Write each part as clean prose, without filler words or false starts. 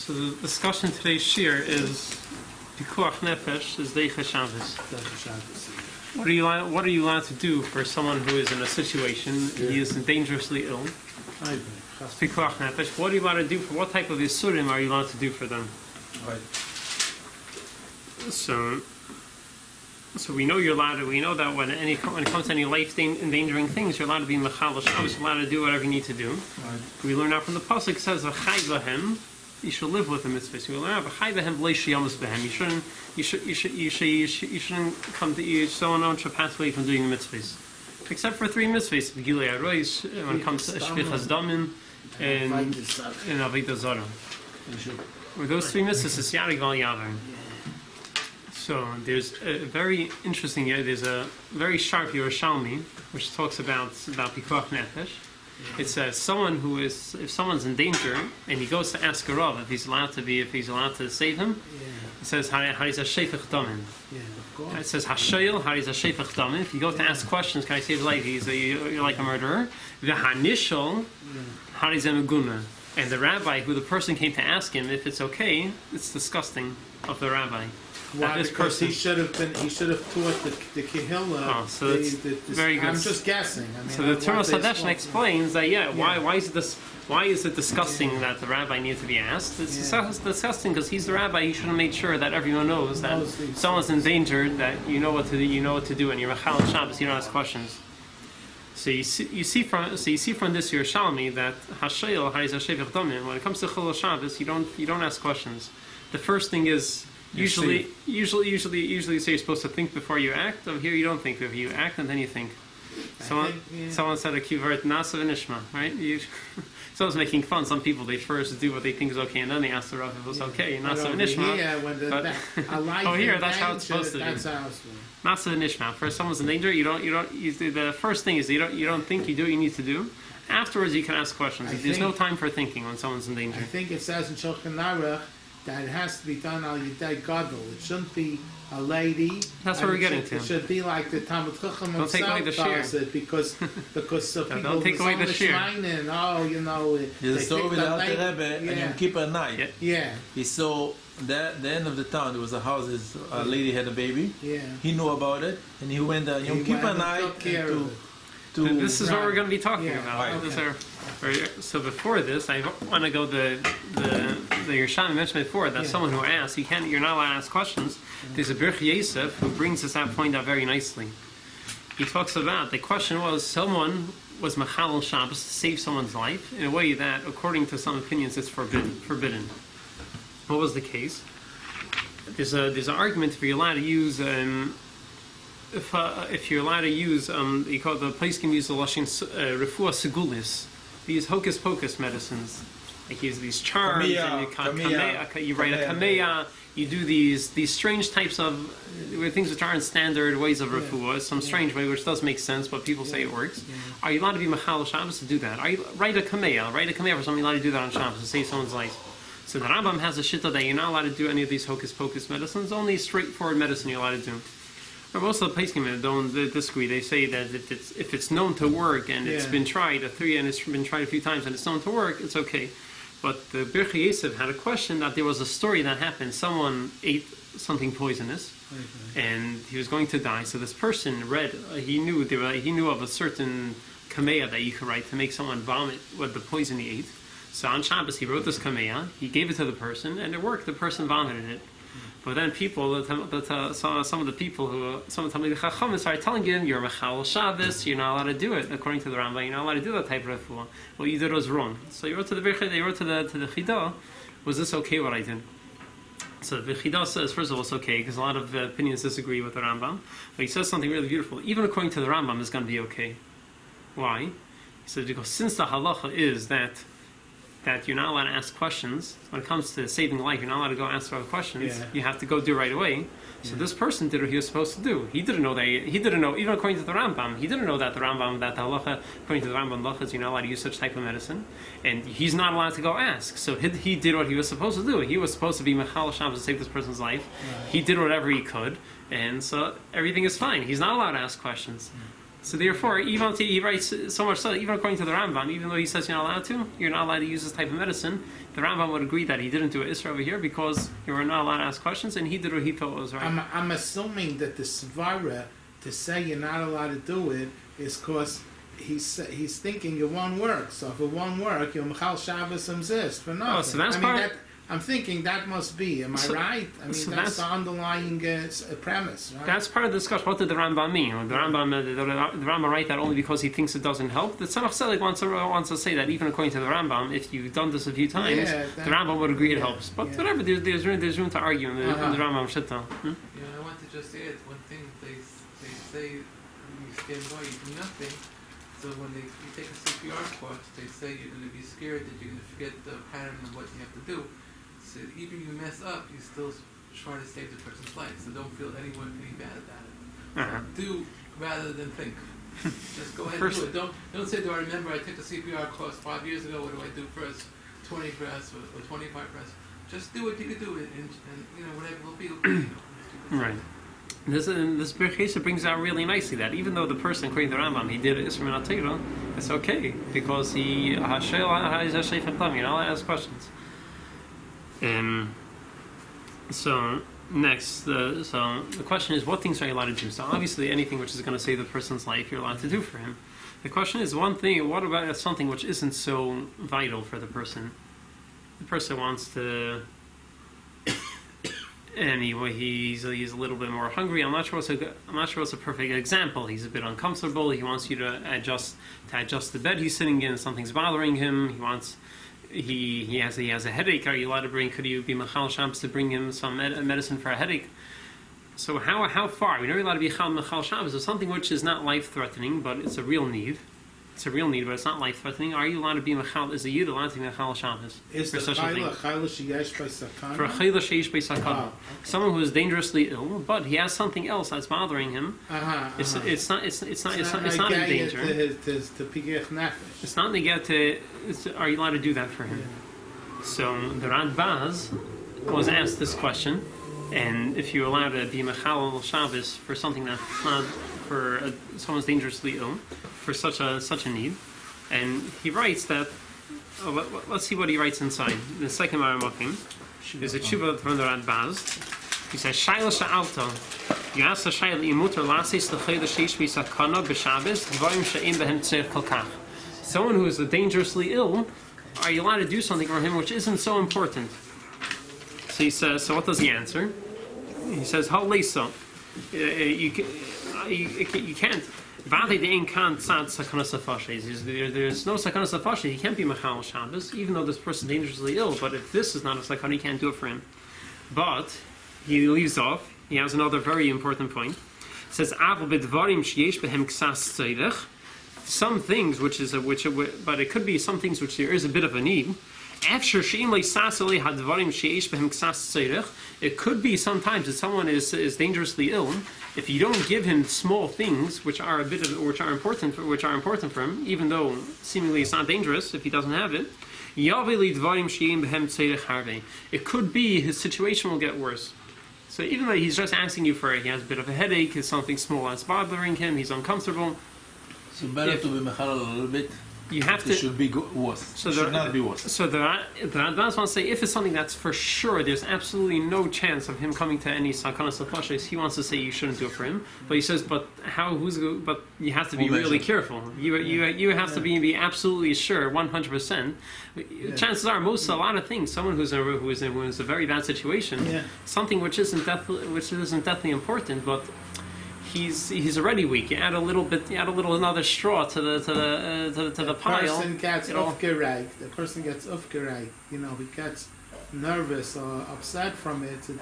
So the discussion today's shir is Pikuach Nefesh is Deicha Shabbos. What are you allowed to do for someone who is in a situation he is dangerously ill? Pikuach Nefesh. What are you allowed to do for what type of Yisurim are you allowed to do for them? Right. So we know you're allowed to. We know that when it comes to any life endangering things, you're allowed to be mechal Shabbos. You're allowed to do whatever you need to do. Right. We learn out from the pasuk. It says v'chai v'hem. You should live with the mitzvahs. We learn out v'chai v'hem b'lei shiyamus b'hem. You shouldn't come to you. Someone should pass away from doing the mitzvahs, except for three mitzvahs: Gilui Arois, when it comes to shvichas damim and avodah zarah. With those three mitzvahs, it's yarig val yavar. So there's a very interesting. There's a very sharp Yerushalmi which talks about Pikuach Nefesh. It says if someone's in danger and he goes to ask a rav if he's allowed to save him. It says Hariza Shefech Damin. It says Hashayil Hariza Shefech Damin. If you go to ask questions, can I save his life? You're like a murderer. The Hanishal Hariza Meguna. And the rabbi, who the person came to ask him if it's okay, it's disgusting of the rabbi. Why? Because he should have taught the Kehillah. Oh, so that's very good. I'm just guessing. I mean, so the Tumas Hadeshin explains that why is it disgusting that the rabbi needs to be asked? It's disgusting because he's the rabbi. He should have made sure that everyone knows that someone's in danger, that you know what to do, and you're Mechal Shabbos. You don't ask questions. So you see from this Yerushalmi that Hashayil Hariza Shevich Domim. When it comes to Chilul Shabbos, you don't ask questions. The first thing is. Usually, you say you're supposed to think before you act. Over here, you don't think before you act, and then you think. Someone said a kivert nasa v'nishma, right? Someone's making fun. Some people, they first do what they think is okay, and then they ask the rav if it's okay. Nasa v'nishma. Over here, that's how it's supposed to be. Nasa v'nishma. First, someone's in danger. The first thing is you don't think. You do what you need to do. Afterwards, you can ask questions. There's no time for thinking when someone's in danger. I think it says in Shulchan Aruch that it has to be done al Yidei Gadol. It shouldn't be a lady. That's what we're getting to. It should be like the Talmud Chacham himself does it, because people don't take away the shir. There's a story with the Alter Rebbe and Yom Kippur night. Yeah. He saw the end of the town. There was a house. A lady had a baby. Yeah. He knew about it, and he went Yom Kippur night this is what we're going to be talking about. Right. So before this, I want to go the Yerushalmi mentioned before that someone who asks, you're not allowed to ask questions. There's a Birch Yosef who brings this point out very nicely. He talks about the question was someone was Mechal Shabbos to save someone's life in a way that, according to some opinions, it's forbidden. What was the case? There's an argument if you're allowed to use. If you're allowed to use, you call the place can use the lashon refuah segulis, these hocus pocus medicines, like use these charms, and you write a kameya, you do these strange types of things which aren't standard ways of refuah, some strange way which does make sense, but people say it works. Are you allowed to be mechal Shabbos to do that? Write a kameya for something, allowed to do that on Shabbos to save someone's life. So the Rambam has a shitta that you're not allowed to do any of these hocus pocus medicines, only straightforward medicine you're allowed to do. Most of the Pesachim don't disagree. They say that if it's known to work and it's been tried a few times and it's known to work, it's okay. But the Birch Yosef had a question that there was a story that happened. Someone ate something poisonous, and he was going to die. So this person he knew of a certain kameya that you could write to make someone vomit what the poison he ate. So on Shabbos he wrote this kameya. He gave it to the person, and it worked. The person vomited it. But then some of the Chachamim started telling him, you're Mechal Shabbos, you're not allowed to do it. According to the Rambam, you're not allowed to do that type of refuah. What you did was wrong. So he wrote to the Chidah, was this okay what I did? So the Chidah says, first of all, it's okay, because a lot of opinions disagree with the Rambam. But he says something really beautiful. Even according to the Rambam, it's going to be okay. Why? He says, because since the halacha is that you're not allowed to ask questions. When it comes to saving life, you're not allowed to go ask questions. You have to go do it right away. So this person did what he was supposed to do. He didn't know, even according to the Rambam, he didn't know that the halacha, according to the Rambam, halacha is you're not allowed to use such type of medicine. And he's not allowed to go ask. So he did what he was supposed to do. He was supposed to be Mechal Shabbos to save this person's life. He did whatever he could. And so everything is fine. He's not allowed to ask questions. So therefore, even if he writes so much so, even according to the Rambam, even though he says you're not allowed to use this type of medicine, the Rambam would agree that he didn't do an Isra over here because you were not allowed to ask questions, and he did what he thought was right. I'm assuming that the Svara, to say you're not allowed to do it, is because he's thinking it won't work. So if it won't work, your Michal Shabbos exist for nothing. Oh, so that's I'm thinking that must be. Am I right? I mean, so that's the underlying premise, right? That's part of the discussion. What did the Rambam mean? The Rambam write that only because he thinks it doesn't help. The Tzemach Tzedek wants to say that even according to the Rambam, if you've done this a few times, the Rambam would agree it helps. But whatever, there's room to argue in the Rambam Shitta. Yeah, I want to just add one thing. They say you stand by, you do nothing. So when you take a CPR course, they say you're going to be scared that you're going to forget the pattern of what you have to do. So even you mess up, you still try to save the person's life. So don't feel any bad about it. Do rather than think. Just go ahead and do it. Don't say, do I remember I took a CPR course 5 years ago? What do I do first? 20 breaths or 25 breaths? Just do what you could do, and whatever it will be. Right. This Berchesa brings out really nicely that even though the person, according to the Rambam, he did Isra Min HaTorah, it's okay because he you're not allowed to ask questions. So next, so the question is, what things are you allowed to do? So obviously, anything which is going to save the person's life, you're allowed to do for him. The question is, one thing. What about something which isn't so vital for the person? The person wants to, and he's a little bit more hungry. I'm not sure what's a perfect example. He's a bit uncomfortable. He wants you to adjust the bed he's sitting in. Something's bothering him. He has a headache. Are you allowed to bring? Could you be Michal Shabbos to bring him some medicine for a headache? So how far? We're not allowed to be Michal Shabbos. So something which is not life threatening, but it's a real need. It's a real need, but it's not life threatening. Are you allowed to be Michal? Is a Yid allowed to be Michal Shabbos? Is for the such a thing? Chayla sheyesh by sakana? For a Chayla sheyesh by sakana, someone who is dangerously ill, but he has something else that's bothering him. It's not in danger. It's not negate to. Are you allowed to do that for him? Yeah. So the Radbaz was asked this question, and if you're allowed to be Michal Shabbos for something that's not for someone's dangerously ill, for such a need, and he writes that. Let's see what he writes inside. The second Maramakim is a tshuva from the Radbaz. He says, "Shayla sha'alta." You ask the shayla imuter lasis l'chayla sheish v'sakana b'Shabbos dvarim she'im behem tzir kolkach. Someone who is dangerously ill, are you allowed to do something for him which isn't so important? So he says. So what does he answer? He says, "How lisa? You can't." There's no sakanas afashes. He can't be Michal Shabbos, even though this person is dangerously ill. But if this is not a sakana, he can't do it for him. But he leaves off. He has another very important point. It says, some things but it could be some things which there is a bit of a need. It could be sometimes that someone is dangerously ill. If you don't give him small things which are important for him, even though seemingly it's not dangerous if he doesn't have it, it could be his situation will get worse. So even though he's just asking you for it, he has a bit of a headache, it's something small that's bothering him, he's uncomfortable. So better to be mechal a little bit. You have to. It should be worse. So should not be worse. So the Radbaz wants to say if it's something that's for sure, there's absolutely no chance of him coming to any sakanas afashes. He wants to say you shouldn't do it for him, but he says, but you have to be really careful. You have to be absolutely sure, 100%. Chances are, a lot of things, someone who is in a very bad situation, something which isn't definitely important, but he's already weak. You add another straw to the pile. The person gets aufgeregt. He gets nervous or upset from it. So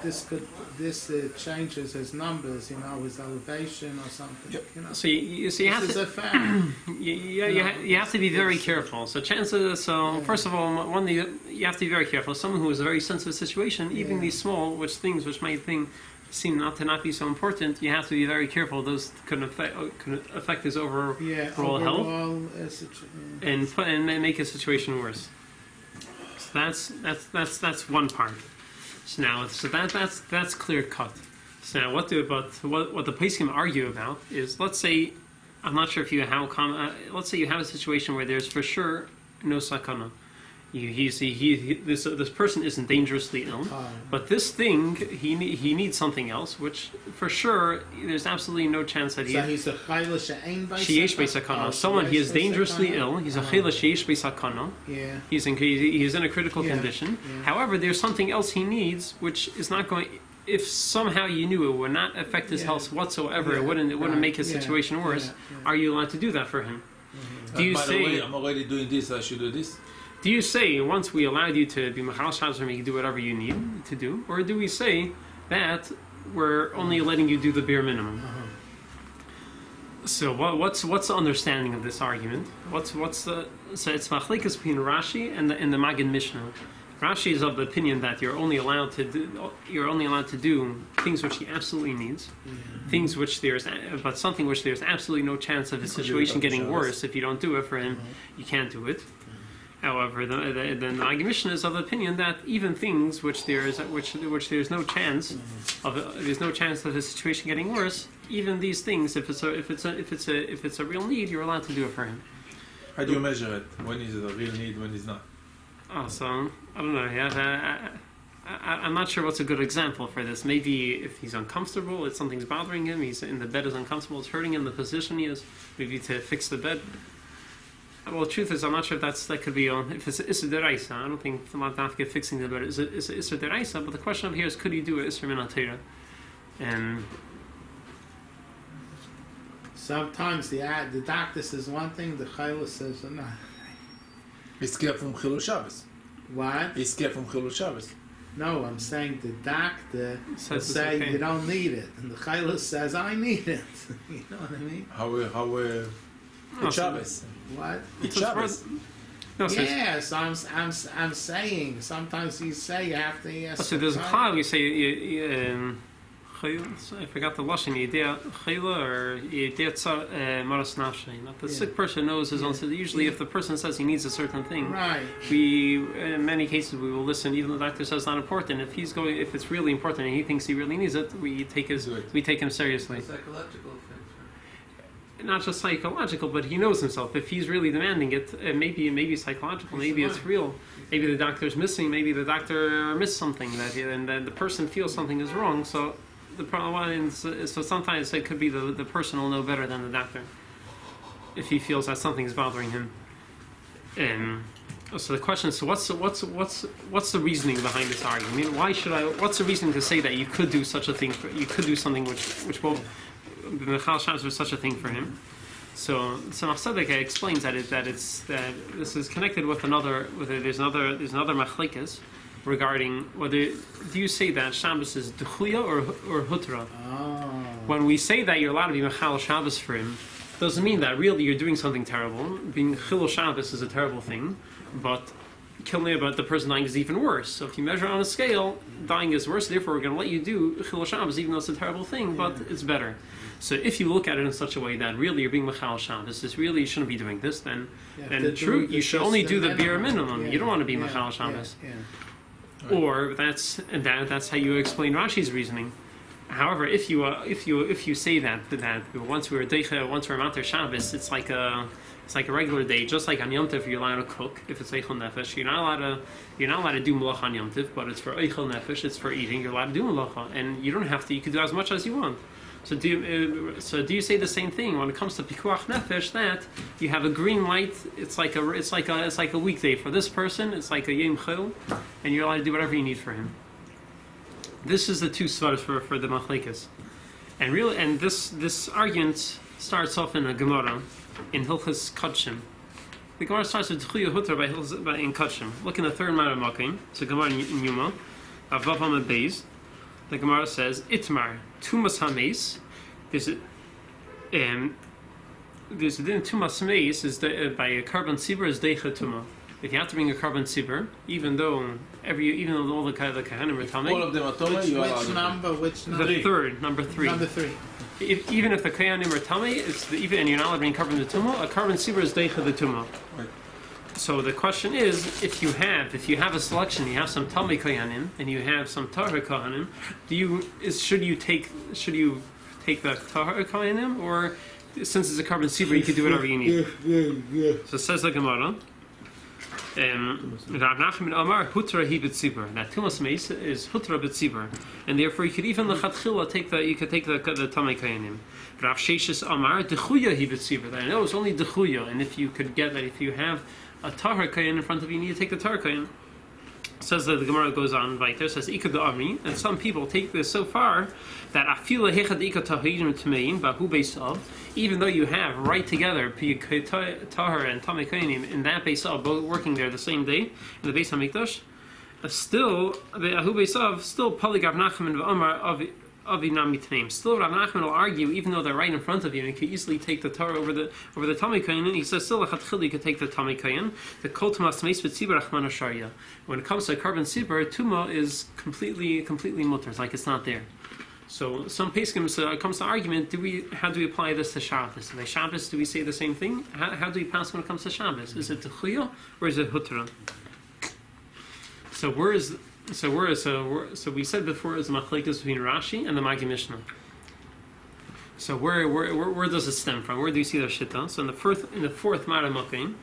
this changes his numbers. His elevation or something. Yep. So you have to. You have to be very careful. So first of all, you have to be very careful. Someone who is a very sensitive situation, even these small things which might seem not be so important, you have to be very careful. Those could affect his overall health and make his situation worse. So that's one part. So that's clear cut. So now what the Poskim argue about is, let's say I'm not sure if you let's say you have a situation where there's for sure no sakana. This person isn't dangerously ill, but this thing he needs something else, which for sure there's absolutely no chance that he's a chayla sheyesh beisakana. Someone he is dangerously ill. He's a chayla sheyesh beisakana. Yeah. He's in a critical condition. Yeah. However, there's something else he needs, which is not going. If somehow you knew it would not affect his health whatsoever, it wouldn't make his situation worse. Are you allowed to do that for him? Do you by the way, I'm already doing this, I should do this? Do you say, once we allowed you to be Machal Shabbos, you can do whatever you need to do? Or do we say that we're only letting you do the bare minimum? So what's the understanding of this argument? So it's Machlekes between Rashi and the Maggid Mishnah. Rashi is of the opinion that you're only allowed to do things which he absolutely needs, things which but something which there's absolutely no chance of his situation getting worse if you don't do it for him. You can't do it. However, the Maggid Mishnah is of the opinion that even things which there's no chance of his situation getting worse, even these things, if it's a real need, you're allowed to do it for him. How do you measure it? When is it a real need? When is not? Oh, so I don't know. I'm not sure what's a good example for this. Maybe if he's uncomfortable, if something's bothering him, he's in the bed is uncomfortable, it's hurting him, the position he is, maybe to fix the bed. Well, the truth is, I'm not sure if that could be if it's Isser Deraisa. I don't think Lamad fixing the bed is Isser Deraisa, but the question over here is, could he do it Isser Min HaTorah? And sometimes the doctor says one thing, the chayla says another. He's scared from Chilul Shabbos. What? He's scared from Chilul Shabbos. No, I'm saying the doctor will say okay. You don't need it, and the chayla says I need it. You know what I mean? It's Shabbos. What? It's Shabbos. no, Yes, I'm saying sometimes you say you have to ask. So there's a chal we say I forgot the lashon yedei chayla or yedei maras nafshay. The sick person knows his own. So usually, if the person says he needs a certain thing, right? We in many cases we will listen, even the doctor says it's not important. If it's really important and he thinks he really needs it, we take him seriously. Psychological things. Not just psychological, but he knows himself. If he's really demanding it, maybe psychological, maybe it's real. Maybe the doctor's missing. Maybe the doctor missed something and then the person feels something is wrong. So the problem is, so sometimes it could be the person will know better than the doctor if he feels that something is bothering him. So the question is, so what's the reasoning behind this argument? I mean, what's the reasoning to say that you could do such a thing? You could do something which both Mechal Shabbos was such a thing for him. So Machzedek explains that this is connected with there's another machlekes regarding whether do you say that Shabbos is duchuya or hutra. When we say that you're allowed to be Mechal Shabbos for him, doesn't mean that really you're doing something terrible. Being Chilul Shabbos is a terrible thing, but the person dying is even worse. So if you measure on a scale, dying is worse. Therefore, we're going to let you do Chilul Shabbos, even though it's a terrible thing, but it's better. So if you look at it in such a way that really you're being Mechal Shabbos, you shouldn't be doing this, then true, you should only do the bare minimum. You don't want to be Mechal Shabbos. Or that's how you explain Rashi's reasoning. However, if you say that once we're Mater Shabbos, it's like a regular day, just like on Yom Tov you're allowed to cook if it's Eichel Nefesh. You're not allowed to do Malacha on Yom Tov, but it's for Eichel Nefesh, it's for eating. You're allowed to do Malacha, and you don't have to. You can do as much as you want. So do you say the same thing when it comes to Pikuach Nefesh, that you have a green light? It's like a weekday for this person. It's like a Yom Chil, and you're allowed to do whatever you need for him. This is the two svaros for the machlekes, and this argument starts off in a Gemara in Hilchas Kodshim. The Gemara starts with Chuya Hutra in Kodshim. Look in the third Mara Makim. It's a Gemara in Yuma, Avav Hamad Beis. The Gemara says Itmar Tumas Hameis. There's a din Tumas Hameis is by a carbon tzibur is Deicha Tuma. If you have to bring a carbon tzibur, even though all the kahanim are tamei, all of them are tamei. Which number? The third, number 3. Number 3. Even if the kahanim are tamei, and you're not allowed to bring carbon to tuma, a carbon tzibur is deicha the tuma. Right. So the question is, if you have a selection, you have some tamei kahanim and you have some tahar kahanim, should you take the tahar kahanim, or since it's a carbon sibur, you can do whatever you need. So it says the Gemara. Rav Nachman Amar Hutra hi b'tzibur. That tumas meis is Hutra b'tzibur, and therefore you could even lechatchila take the tamei kayanim. Rav Sheshes Amar dechuya hi b'tzibur. That I know it's only dechuya, and if you could get that, if you have a tahar kayan in front of you, you need to take the tahar kayan. Says that the Gemara goes on right there, says Ika Amri, and some people take this so far that Afila Hechad Ika Tahirim Tmein Bahu base of, even though you have right together Tahar and Tamei Kainim in that base of, both working there the same day in the base of Mikdash, still the Ahu base of still Polygav Nachman and Amar of Avinam Mitneim. Still, Rav Nachman will argue, even though they're right in front of you, and you can easily take the Torah over the Tamei Kayin. He says still Lechatchil you can take the Tamei Kayin. The Kol Tumas Meis B'Tzibur Achmana Sharia. When it comes to carbon sibur, Tuma is completely mutter. It's like it's not there. So some Pesachim comes to argument: how do we apply this to Shabbos? By Shabbos, do we say the same thing? How do we pass when it comes to Shabbos? Is it Techuya or is it Hutra? So we said before is the machlekes between Rashi and the Magi Mishnah. So where does it stem from? Where do you see the shita? So in the fourth Mara Makim,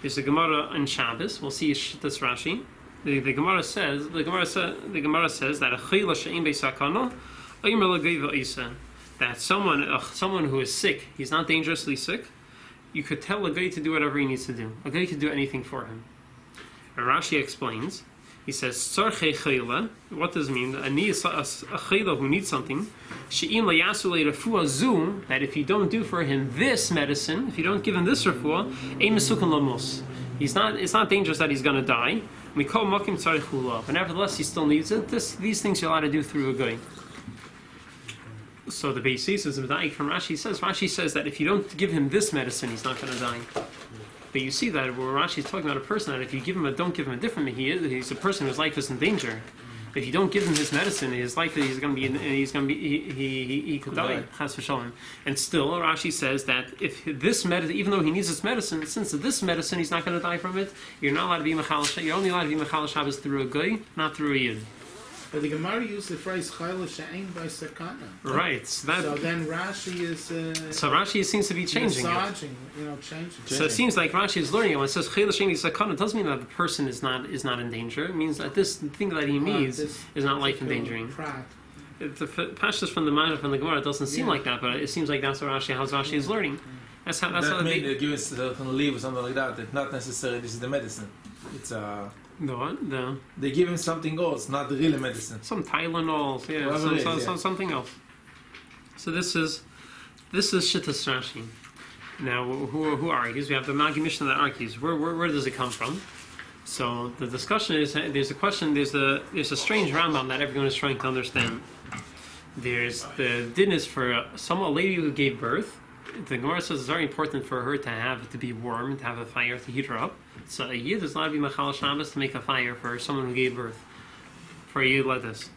there's a Gemara in Shabbos. We'll see shittas Rashi. The Gemara says that a chayla she'im beisakana, omer l'geiva isa. That someone who is sick, he's not dangerously sick. You could tell a guy to do whatever he needs to do. A guy could do anything for him. And Rashi explains. He says, "Sarchei chayla." What does it mean? A chayla who needs something. She'im layasu le'refuah zu. That if you don't do for him this medicine, if you don't give him this refuah, ein mesukan lamos. It's not dangerous that he's going to die. We call makim tzarich hula, but nevertheless he still needs it. These things you're allowed to do through a guy. So the basis is Medaik from Rashi says that if you don't give him this medicine, he's not going to die. But you see that where Rashi is talking about a person that if you don't give him a different, he's a person whose life is in danger. If you don't give him his medicine, his life he could die. Chas v'shalom. And still, Rashi says that if this medicine, even though he needs this medicine, since this medicine he's not going to die from it, you're not allowed to be mechal. You're only allowed to be mechal Shabbos through a guy, not through a yid. But the Gemara used the phrase "chayla she'ein by sakana." Right. So then Rashi is. So Rashi seems to be changing changing. So it seems like Rashi is learning it. When it says "chayla she'ein by sakana," it doesn't mean that the person is not in danger. It means that this thing that he needs is not life endangering. The pashtus from the Gemara doesn't seem like that, but it seems like that's how Rashi is learning. That's how means they're giving from the leaf or something like that. That not necessarily this is the medicine. It's No. They give him something else, not the real medicine. Some Tylenol, something else. So this is Shittas Rashi. Now, who argues? We have the Magi Mishnah that argues. Where does it come from? So the discussion is there's a strange Rambam that everyone is trying to understand. There's the din is for a lady who gave birth. The Gemara says it's very important for her to be warm, to have a fire to heat her up. So a yid is allowed to be machal Shabbos to make a fire for someone who gave birth, for a yid like this.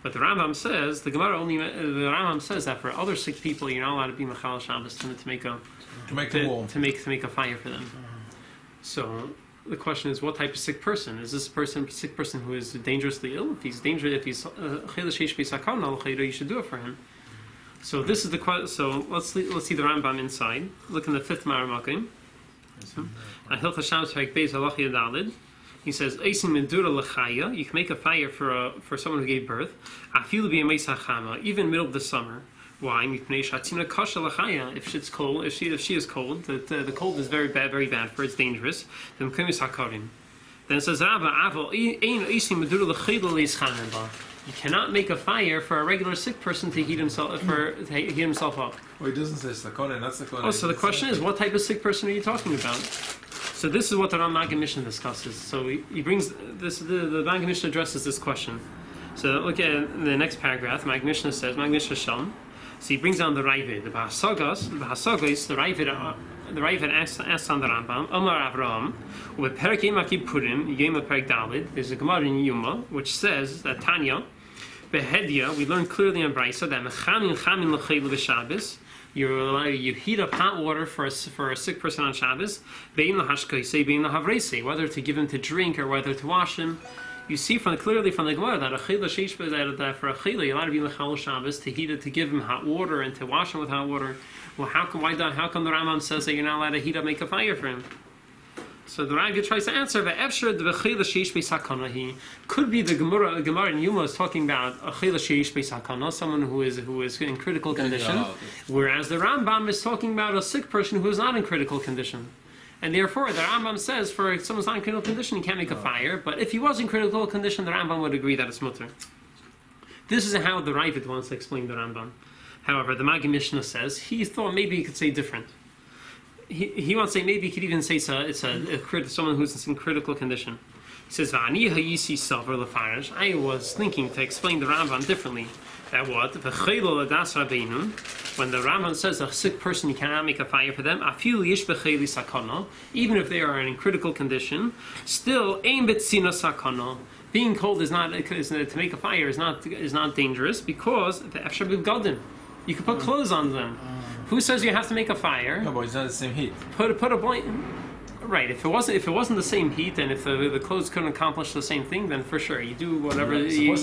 But the Rambam says the Rambam says that for other sick people you're not allowed to be machal Shabbos to make a fire for them. So the question is, what type of sick person is this? Sick person who is dangerously ill? If he's chayla sheish b'sakana, you should do it for him. So this is the question. So let's see the Rambam inside. Look in the fifth Maramakim. He says, you can make a fire for someone who gave birth, even middle of the summer. Why? If she's cold, if she is cold, the cold is very bad for it's dangerous. Then it says, you cannot make a fire for a regular sick person to heat himself up. Well, it doesn't say sakona, not sakona. Oh, so the question is, what type of sick person are you talking about? So this is what the Magi Mishnah discusses. So he brings this. The Magi Mishnah addresses this question. So look at the next paragraph. Magi Mishnah says, Magi Mishnah Sham. So he brings down the Ravid, the Bahasagos, the Ravid asks on the Rambam, Omar Avraham, with Perek Yemaki Purim, Yom Perek Dalid. There's a Gemara in Yuma which says that Tanya, Behedia, we learn clearly in Brisa that Mechamin Chamin L'Chayl B'Shabbos, you heat up hot water for a sick person on Shabbos, Bein L'Hashkaisei, Bein L'Havreisei, whether to give him to drink or whether to wash him. You see clearly from the Gemara that that for Achila you're allowed to be Mechal Shabbos to heat it, to give him hot water and to wash him with hot water. Well, how come the Rambam says that you're not allowed to heat up, make a fire for him? So the Raga tries to answer that could be the Gemara in Yuma is talking about Achila Sheish Beisakana, someone who is in critical condition, whereas the Rambam is talking about a sick person who is not in critical condition. And therefore, the Rambam says for someone's not in critical condition, he can't make a fire. But if he was in critical condition, the Rambam would agree that it's mutter. This is how the Ravid wants to explain the Rambam. However, the Magi Mishnah says he thought maybe he could say different. He wants to say maybe he could even say it's someone who's in critical condition. He says, I was thinking to explain the Rambam differently. That what? When the Rambam says a sick person, you cannot make a fire for them, even if they are in critical condition, still, being cold to make a fire is not dangerous because you can put clothes on them. Who says you have to make a fire? No, but it's not the same heat. Put a blanket. Right. If it wasn't the same heat, and if the clothes couldn't accomplish the same thing, then for sure you do whatever you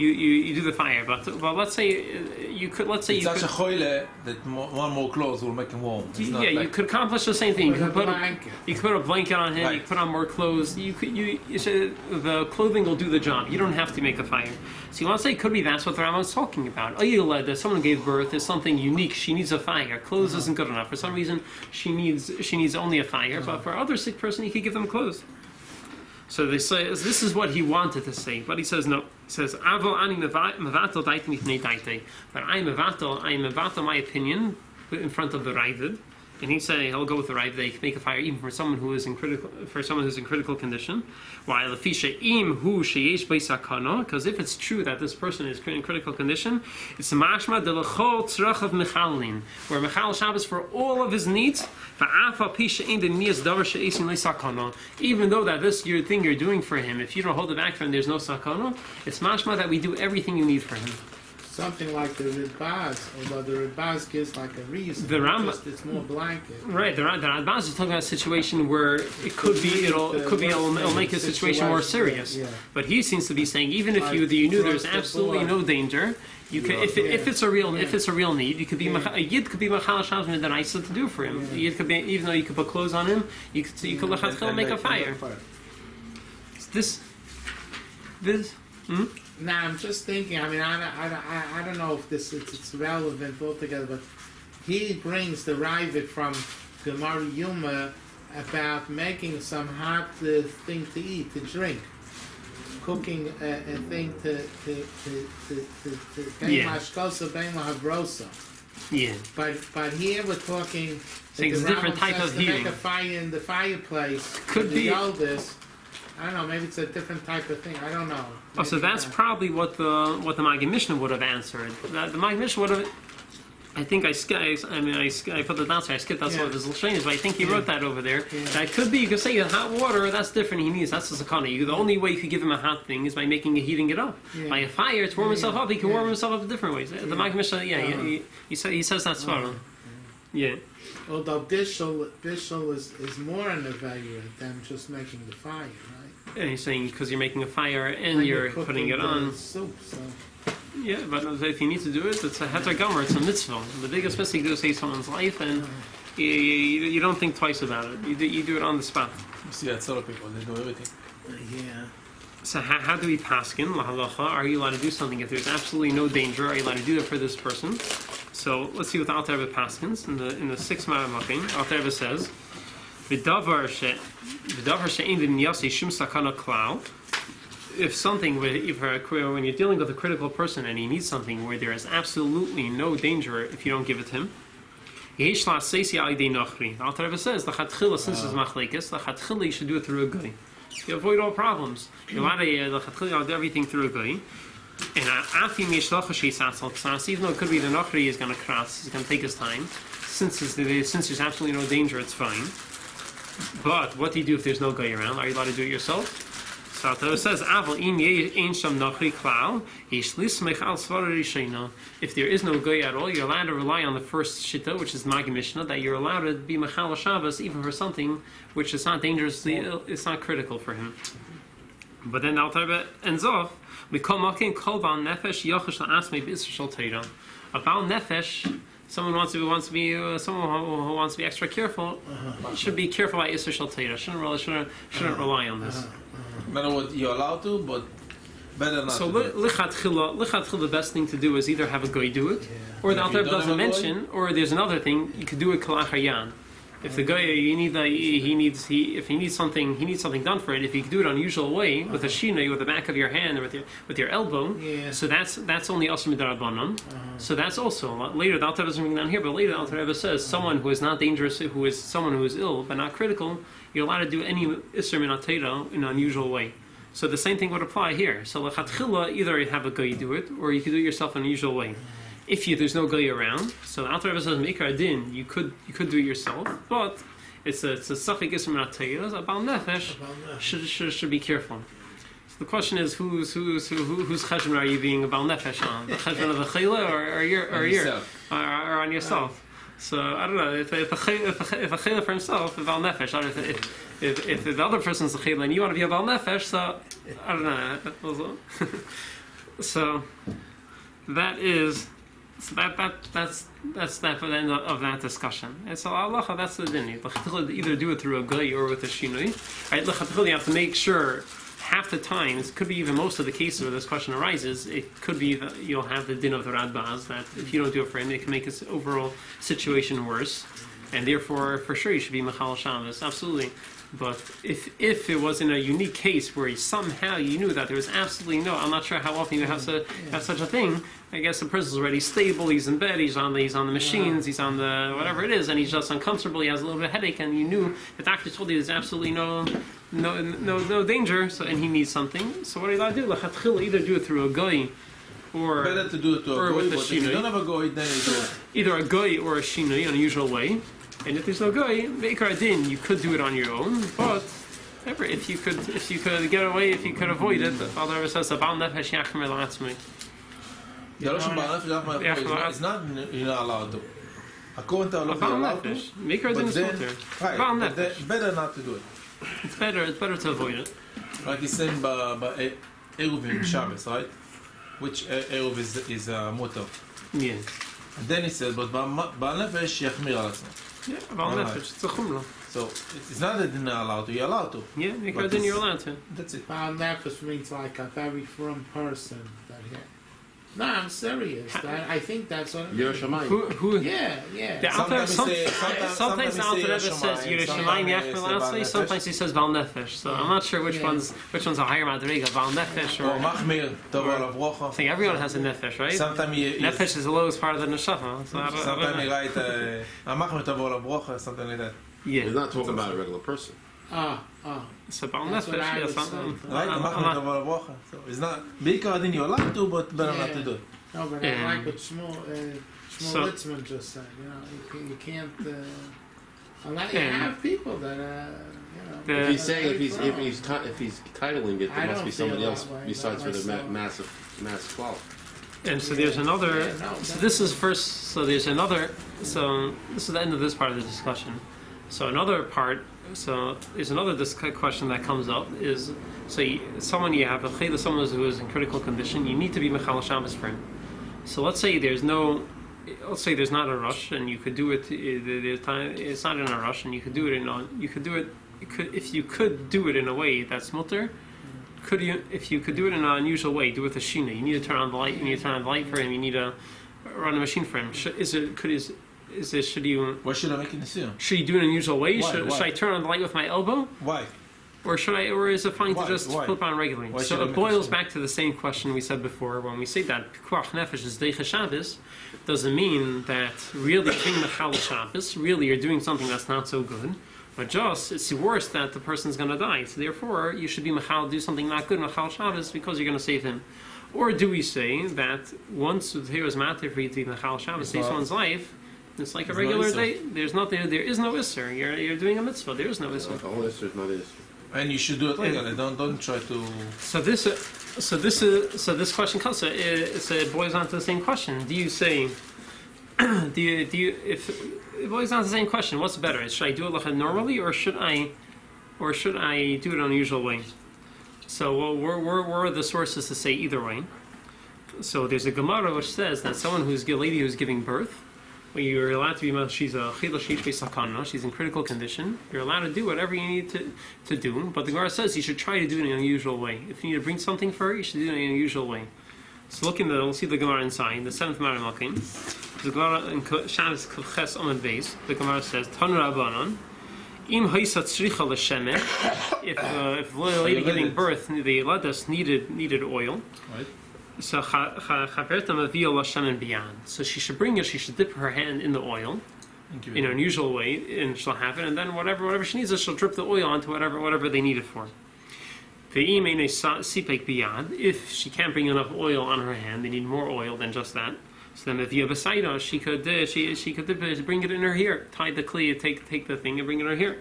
do the fire. But let's say you could. Let's say it's you such could. a choile that one more clothes will make him warm. You could accomplish the same thing. You could put a blanket on him. Right. You could put on more clothes. The clothing will do the job. You don't have to make a fire. So you want to say could be that's what the Rambam is talking about. That someone gave birth is something unique. She needs a fire. Clothes isn't good enough. For some reason, she needs only a fire. But for other sick person, he could give them clothes. So they say this is what he wanted to say, but he says no. He says Avol ani mevatel daite mifnei daite. But I am mevatel my opinion in front of the Ravid. And he said he'll go with the right. They can make a fire even for someone who is in critical condition. While because if it's true that this person is in critical condition, it's mashma de lechol tzrach of mechalin, where mechal Shabbos for all of his needs. Even though that this thing you're doing for him, if you don't hold it back for him, there's no sakana. It's mashma that we do everything you need for him. Something like the Ribaz, although the Ribaz gives like a reason. The Rambam, it's more blanket. Right, the Ribaz is talking about a situation where it'll make a situation more serious. Yeah. But he seems to be saying even if you knew there's absolutely no danger, you can if it's a real need, you could be a yid could be machal Shabbos with the nicer to do for him. A yid could be, even though you could put clothes on him, you could make a fire. This. No, I'm just thinking. I mean, I don't know if it's relevant altogether, but he brings the Ravid from Gemara Yuma about making some hot thing to eat, to drink, cooking a thing to yeah. But here we're talking. It's a different type of heating. To make a fire in the fireplace. Could be. I don't know. Maybe it's a different type of thing. I don't know. Maybe so that's probably what the Maggid Mishnah would have answered. The Maggid Mishnah would have. I think I put the down. I skipped that sort of his Lashonis, but I think he wrote that over there. Yeah. That could be. You could say hot water. That's different. He needs. That's the sakana. The only way you could give him a hot thing is by heating it up. Yeah. By a fire, to warm himself up. He can warm himself up in different ways. The Maggid Mishnah. He says that's swallow. Yeah. Although bishul is more an evaluate than just making the fire, right? Yeah, he's saying because you're making a fire and you're putting it on. Soup, so. Yeah, but if you need to do it, it's a heter gomer, it's a mitzvah. The biggest mistake to save someone's life, and you don't think twice about it. You do it on the spot. You see that sort of people, they do everything. Yeah. So how do we paskin lahalacha? Are you allowed to do something if there's absolutely no danger? Are you allowed to do it for this person? So let's see what the Alter Rebbe paskins in the 6th Ma'amakim. Alter Rebbe says, "V'davar she'ein v'niyasei shum sakana klal." If something, when you're dealing with a critical person and he needs something where there is absolutely no danger if you don't give it to him, the Alter Rebbe says, "L'chatchila, since it's machlekes, l'chatchila you should do it through a guy. You avoid all problems. You're allowed to do everything through a guy. And even though it could be the Nochri is going to cross, he's going to take his time. Since there's absolutely no danger, it's fine. But what do you do if there's no guy around? Are you allowed to do it yourself? So it says, if there is no guy at all, you're allowed to rely on the first shita, which is Maggid Mishnah, that you're allowed to be Mechal Shabbos even for something which is not dangerously ill, it's not critical for him. But then the Alter Rebbe ends off, we call makin kol bal nefesh yochish la'asmei b'isur shel teira. A bal nefesh, someone who wants to be extra careful, should be careful by isur shel teira. Shouldn't rely on this. In other words, you're allowed to, but better not. So to do it. lichatchila, the best thing to do is either have a guy do it, or the Alter Rebbe doesn't mention, or there's another thing you could do it kalachayan. If the guy if he needs something done for it. If you can do it unusual way with a shinoi, with the back of your hand or with your elbow, so that's only asur midarabanan. So that's also later. The Alter Rebbe doesn't bring down here, but later the Alter Rebbe says someone who is not dangerous, who is someone who is ill but not critical, you're allowed to do any isur min atayra in an unusual way. So the same thing would apply here. So lechatchila, either you have a guy do it, or you can do it yourself in an unusual way. If there's no guy around, so the Alter Rebbe says Mikar Din, you could do it yourself, but it's a safek isur min atayra. A bal nefesh should be careful. So the question is, whose cheshbon are you being a bal nefesh on? The cheshbon of the chayla or on yourself? So I don't know if a chayla for himself, a bal nefesh. If the other person's a chayla and you want to be a bal nefesh, so I don't know. So that is. So that's that for the end of that discussion. And so halacha, that's the din. Either do it through a guy or with a shinui. Right? You have to make sure. Half the time, it could be even most of the cases where this question arises, it could be that you'll have the din of the Radbaz, that if you don't do it for him, it can make his overall situation worse. And therefore, for sure, you should be Mechal Shabbos, absolutely. But if it was in a unique case where somehow you knew that there was absolutely I'm not sure how often you have such a thing. I guess the person's already stable, he's in bed, he's on the machines, he's on the whatever it is, and he's just uncomfortable, he has a little bit of headache, and you knew the doctor told you there's absolutely no danger, so and he needs something. So what are you allowed to do? L'chatchila, either do it through a guy, or better to do it to a guy, but if you don't have a guy, then you do it. Either a guy or a shinoi in a usual way. And if there's no guy, Meikar Din, you could do it on your own, but if you could get away, if you could avoid it, the Father ever says, "Abal nefesh yachmer la'atzmei." It's not you're not allowed to. According to Allah, you're allowed to. Meikar Din is right, better not to do it. It's better to avoid it. Like he's saying by Eruvim Shabbos, right? Which Eruv is mutar. Yeah. And then he says, but Ba'al Nefesh Yachmir al Atzmo. Yeah, Ba'al Nefesh, it's a chumrah. So it's not that you're not allowed to, you're allowed to. Yeah, because then you're allowed to. That's it. Ba'al Nefesh means like a very firm person that he. No, I'm serious. I think that's what it means. Who? Yeah. Sometimes the Alter Rebbe says Yerei Shamayim Yachmer La'atzmei. Sometimes he says Ba'al Nefesh. So I'm not sure which one's a higher madriga, Ba'al Nefesh or Machmir Tavor Avrocha. I think everyone has a Nefesh, right? Nefesh is the lowest part of the neshama. Sometimes you write Machmir Tavor Avrocha, something like that. Yeah. He's not talking about a regular person. So Ba'al Nefesh, yes. Right, Machmir Tavor Avrocha. So it's not Bikar Din you're allowed to, but better not to do it. No, but I like what Shmuel Litzman just said. You can't. You have people that. If he's saying if he's titling it, there must be somebody else besides for the mass clout. And so there's another. So this is first. So there's another. So this is the end of this part of the discussion. So another part. So there's another question that comes up is someone you have a chayla, someone who is in critical condition. You need to be mechal Shabbos for him. So let's say there's not a rush, and you could do it. It's not in a rush, and you could do it if you could do it in a way that's mutter. If you could do it in an unusual way, do it with a shina. You need to turn on the light. You need to turn on the light for him. You need to run a machine for him. Should you? Why should I make an issue? Should you do it in an unusual way? Why? Should I turn on the light with my elbow? Why? Or is it fine to just flip on regularly? Why so it boils back to the same question we said before. When we say that Pikuach Nefesh is Deicha Shabbos, doesn't mean that really being Mechal Shabbos, really you're doing something that's not so good, but just it's worse that the person's going to die. So therefore, you should be Mechal, do something not good, Mechal Shabbos, because you're going to save him. Or do we say that once the Torah is matter for you to be Mechal Shabbos, save someone's life, it's like a regular day. There is no Isser. You're doing a mitzvah. There is no Isser. The whole Isser is not Isser. And you should do it legally. Don't try to. So this question comes. It boils down to the same question. Do you say? If it boils down to the same question, what's better? Should I do it normally, or should I do it in an unusual way? So where are the sources to say either way? So there's a Gemara which says that someone a lady who's giving birth, when you're allowed to be, she's a chila sheish sakana, she's in critical condition, you're allowed to do whatever you need to do, but the Gemara says you should try to do it in an unusual way. If you need to bring something for her, you should do it in an unusual way. So we'll see the Gemara inside, the 7th Gemara Malkim. The Gemara in Shabbos Ches Amud Beis, the Gemara says, Tan Rabbanon, Im Haisa Tzricha L'Shemeh, if the lady giving birth, the Ladas needed oil, right. So so she should bring it. She should dip her hand in the oil in an unusual way, and she'll have it. And then whatever she needs, she'll drip the oil onto whatever they need it for. If she can't bring enough oil on her hand, they need more oil than just that. So then, if you have a saida, she could bring it in her hair, tie the kli, take the thing and bring it in her hair.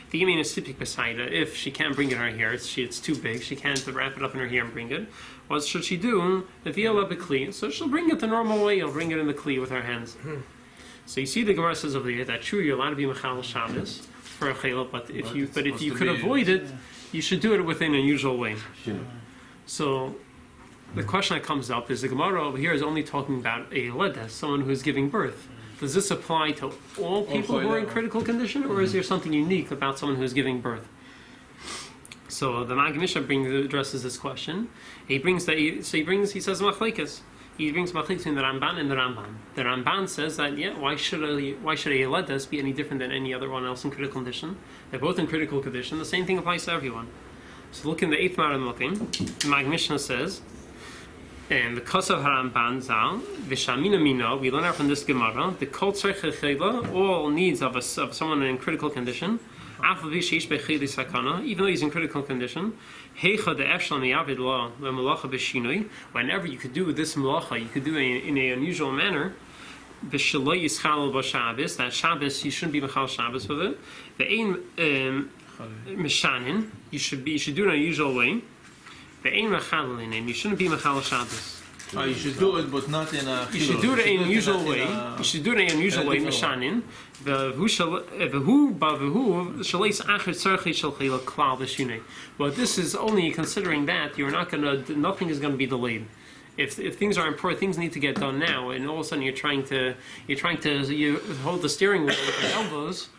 If she can't bring it in her hair, it's too big, she can't wrap it up in her hair and bring it. What should she do? So she'll bring it the normal way. You'll bring it in the kli with her hands. So you see, the Gemara says over here that true, you're allowed to be mechal Shabbos for a chayla, but if you could avoid it, you should do it within an unusual way. So the question that comes up is the Gemara over here is only talking about a ledes, someone who is giving birth. Does this apply to all people who are in critical condition, or is there something unique about someone who is giving birth? So the Maggid Mishnah addresses this question. He says machlekes. He brings machlekes between the Ramban and the Rambam. The Ramban says that why should a ledes be any different than any other one else in critical condition? They're both in critical condition. The same thing applies to everyone. So look in the 8th Maram looking. The Maggid Mishnah says, and the Kosav Haramban Zal, Vishamina Mina, we learn out from this Gemara, the Kol Tzarech Chayla, all needs of someone in critical condition, even though he's in critical condition, whenever you could do this malacha, you could do it in an unusual manner, that Shabbos, you shouldn't be mechal Shabbos with it. The ein mishanin, you should do it in an unusual way. The ein mechalin, and you shouldn't be mechal Shabbos. You should do it, but not in a. You should do it in an unusual way. You should do it in an unusual way. Mishanin. But this is only considering that nothing is going to be delayed. If things are important, things need to get done now, and all of a sudden you hold the steering wheel with your elbows.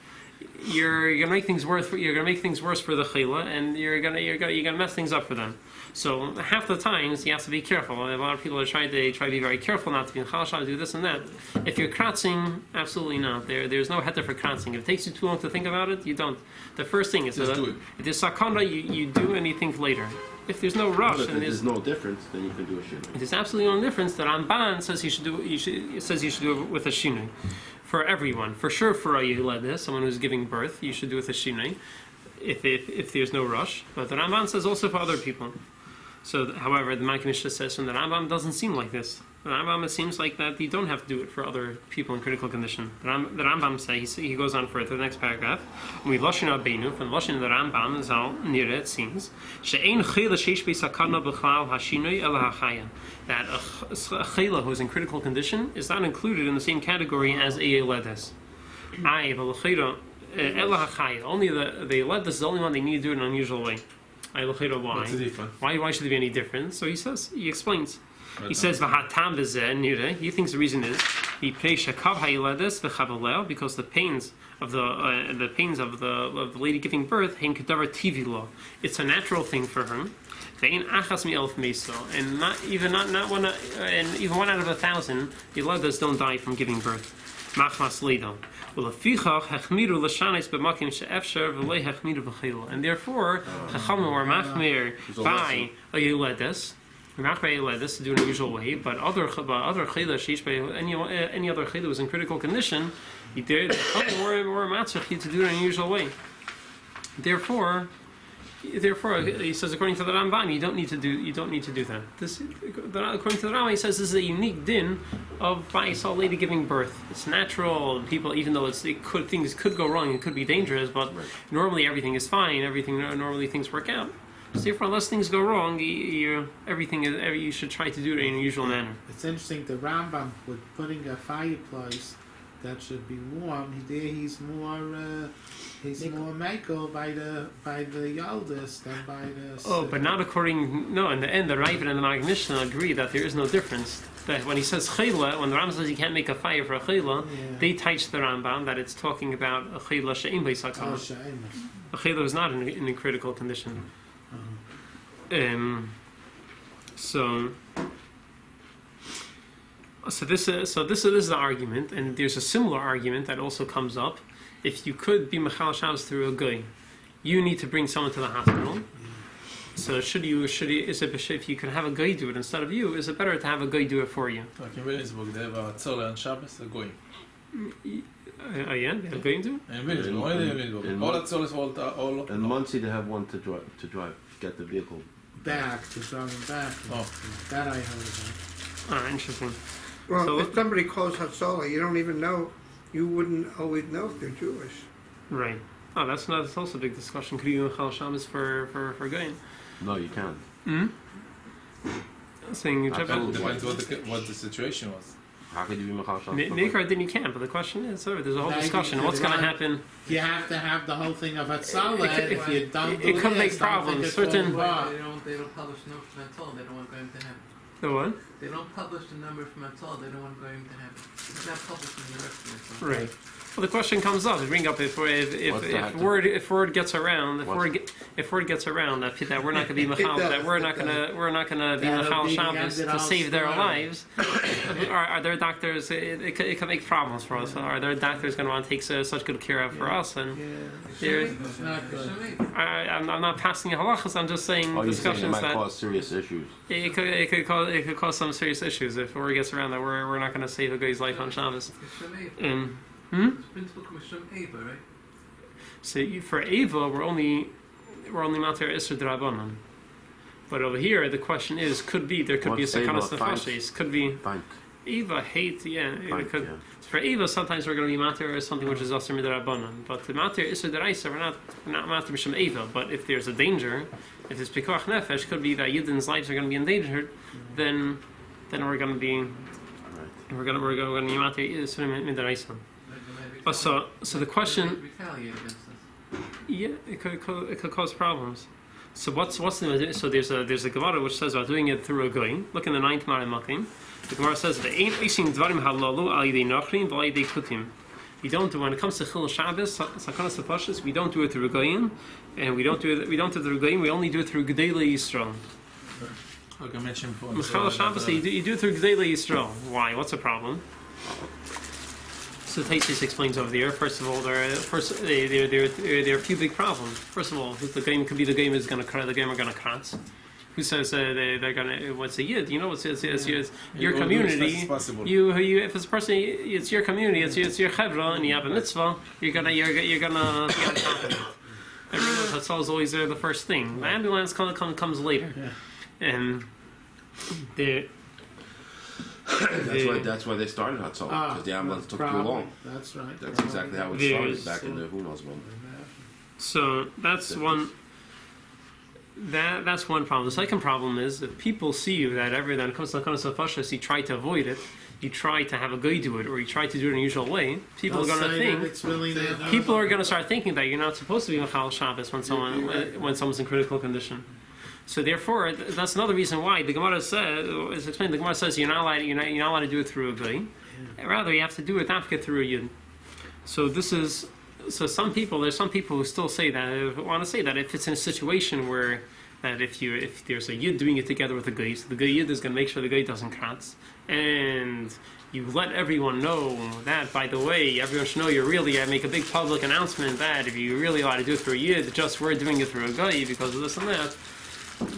You're gonna make things worse. You're gonna make things worse for the chila, and you're gonna mess things up for them. So half the times you have to be careful. A lot of people try to be very careful not to be in chal, do this and that. If you're kratzing, absolutely not. There's no heter for kratzing. If it takes you too long to think about it, you don't. The first thing is do it. If there's sakana, you do anything later. If there's no rush, and there's no difference, then you can do a shinui. There's absolutely no difference. That Ramban says you should do it with a shinui. For everyone, for sure, for a Yehuledes, someone who's giving birth, you should do it with a shinui, if there's no rush. But the Rambam says also for other people. So, however, the Maggid Mishnah says from the Rambam doesn't seem like this. The Rambam, it seems like that you don't have to do it for other people in critical condition. The Rambam says, he goes on further, the next paragraph, we Lashon Rabbeinu, from Lashon the Rambam, Zal Nira, it seems, She'ein chayla sheish be'sakana b'chlal hashinui ela hachaya, that a chayla who is in critical condition is not included in the same category as a ledes. Ai, v'l'chayla ela hachaya, only the ledes is the only one they need to do it in an unusual way. Why? What's the difference? Why should there be any difference? So he explains. He says, "V'hatam v'zeh." He thinks the reason is because the pains of the lady giving birth, it's a natural thing for her. And even one out of 1,000, the ledas don't die from giving birth. Machmas leidon. And therefore, Chachamim were machmir by a Yehuledes, to do in an unusual way, but other chayla, any other chayla was in critical condition, the Chachamim were matzach to do it in an unusual way. Therefore, he says, according to the Ramban, you don't need to do that. According to the Ramban, he says this is a unique din of bais, a lady giving birth. It's natural. People, even though things could go wrong, it could be dangerous, but normally everything is fine. Normally things work out. So therefore, unless things go wrong, you should try to do it in a usual manner. It's interesting. The Rambam with putting a fireplace that should be warm. There he's more Michael by the Yaldis than by the. Oh, but not according. No, in the end, the Ravid and the Maggid Mishnah agree that there is no difference. That when he says chayla, when the Rambam says you can't make a fire for a chayla, they teach the Rambam that it's talking about a chayla she'im b'sakana. A chayla is not in a critical condition. So this is the argument, and there's a similar argument that also comes up. If you could be Mechal Shabbos through a guy, you need to bring someone to the hospital. So if you can have a guy do it instead of you, is it better to have a guy do it for you? Like in Williamsburg, they have a tzoleh on Shabbos, a goyim. Yeah, they have going to? In Williamsburg, only in Williamsburg. All the tzolehs, all. In Muncie, they have one to drive, get the vehicle back, to drive him back. Oh. That I heard about. Interesting. Well, So if somebody calls Hatzalah, you don't even know, you wouldn't always know if they're Jewish. Right. Oh, that's also a big discussion. Could you do Mechal Shabbos for going? No, you can't. Saying Depends what the situation was. How could you be Mechal Shabbos? Maker, then you can, but the question is, there's a whole discussion. What's going to happen? You have to have the whole thing of Hatzalah. If you don't do it could make problems. Certain. They don't publish no from Hatzalah. They don't want going to heaven. The what? They don't publish the number from Hatzalah. They don't want going to heaven. It's not published in the rest of it. Right. Well, the question comes up. We bring up if word gets around, if word gets around that we're not going to be Mechal, that we're not going to be Mechal Shabbos to save their lives. Are there doctors? It can make problems for us. Are there doctors going to want to take such good care of for us? And I'm not passing halachas. I'm just saying discussions it might cause serious issues. It could cause some serious issues if word gets around that we're not going to save a guy's life on Shabbos. Right? So for Eva, we're only matter Isser D'Rabbanan. But over here, the question is, there could be a Sakanas Nefashis. Could be Eva hate, For Eva, sometimes we're going to be matter something which is Asr Midrabbanan. But the matter Isser D'Raisa, we're not matter B'Shem Eva. But if there's a danger, if it's Pikuach Nefesh, could be that Yidden's lives are going to be endangered. Then we're going to be matter Isser Midraisa. So the question, it could cause problems. So what's so there's a Gemara which says about doing it through a goy. Look in the 9th Mara Makim. The Gemara says the ain't ising dvarim halalu al yidei nachrim v'al yidei kutim. We don't do when it comes to Chil Shabbos, Sakanas Nefashos, we don't do it through goyim, and we don't do it through goyim. We only do it through Gedolei Yisrael. Like I mentioned before. Chil Shabbos, you do it through Gedolei Yisrael. Why? What's the problem? So Taisus explains over there. First of all, there are a few big problems. First of all, the game could be the game is going to the game are going to kratz. Who says they're going to? What's a yid? You know, it's your community. You if it's a person, it's your community. It's your chevra, and you have a mitzvah. You're gonna get on top of it. Everyone that's always the first thing. The ambulance comes later, and That's why they started Hatzalah, because the ambulance took too long. That's right. That's exactly how it started back in the who knows when. So that's one. That's one problem. The second problem is if people see you that it comes to Fashas, you try to avoid it, you try to have a guy do it, or you try to do it in a usual way. People are going to think. People are going to start thinking that you're not supposed to be Mechal Shabbos when someone's in critical condition. So therefore, that's another reason why the Gemara says, explained. The Gemara says you're not allowed to do it through a guy. Rather, you have to do it after through a yid. There's some people who still say that, want to say that if it's in a situation where that if there's a yid doing it together with a guy, so the guy yid is going to make sure the guy doesn't kratz, and you let everyone know that, by the way, everyone should know make a big public announcement that if you really allowed to do it through a yid, we're doing it through a guy because of this and that.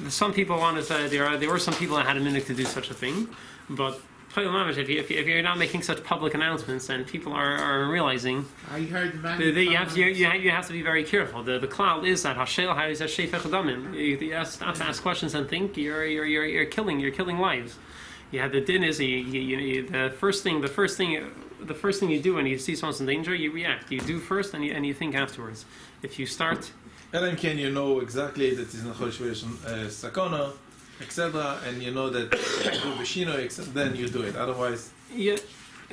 Some people want to say there were some people that had a minute to do such a thing, but if you're not making such public announcements, then people are realizing. I heard you have to be very careful. The klal is that hashel has a sheifach damim. You have to ask questions and think. You're killing lives. Yeah, the din is the first thing you do when you see someone's in danger, you react. You do first, and you think afterwards. If you start. And then can you know exactly that it's not sakana, etc., and you know that then you do it. Otherwise,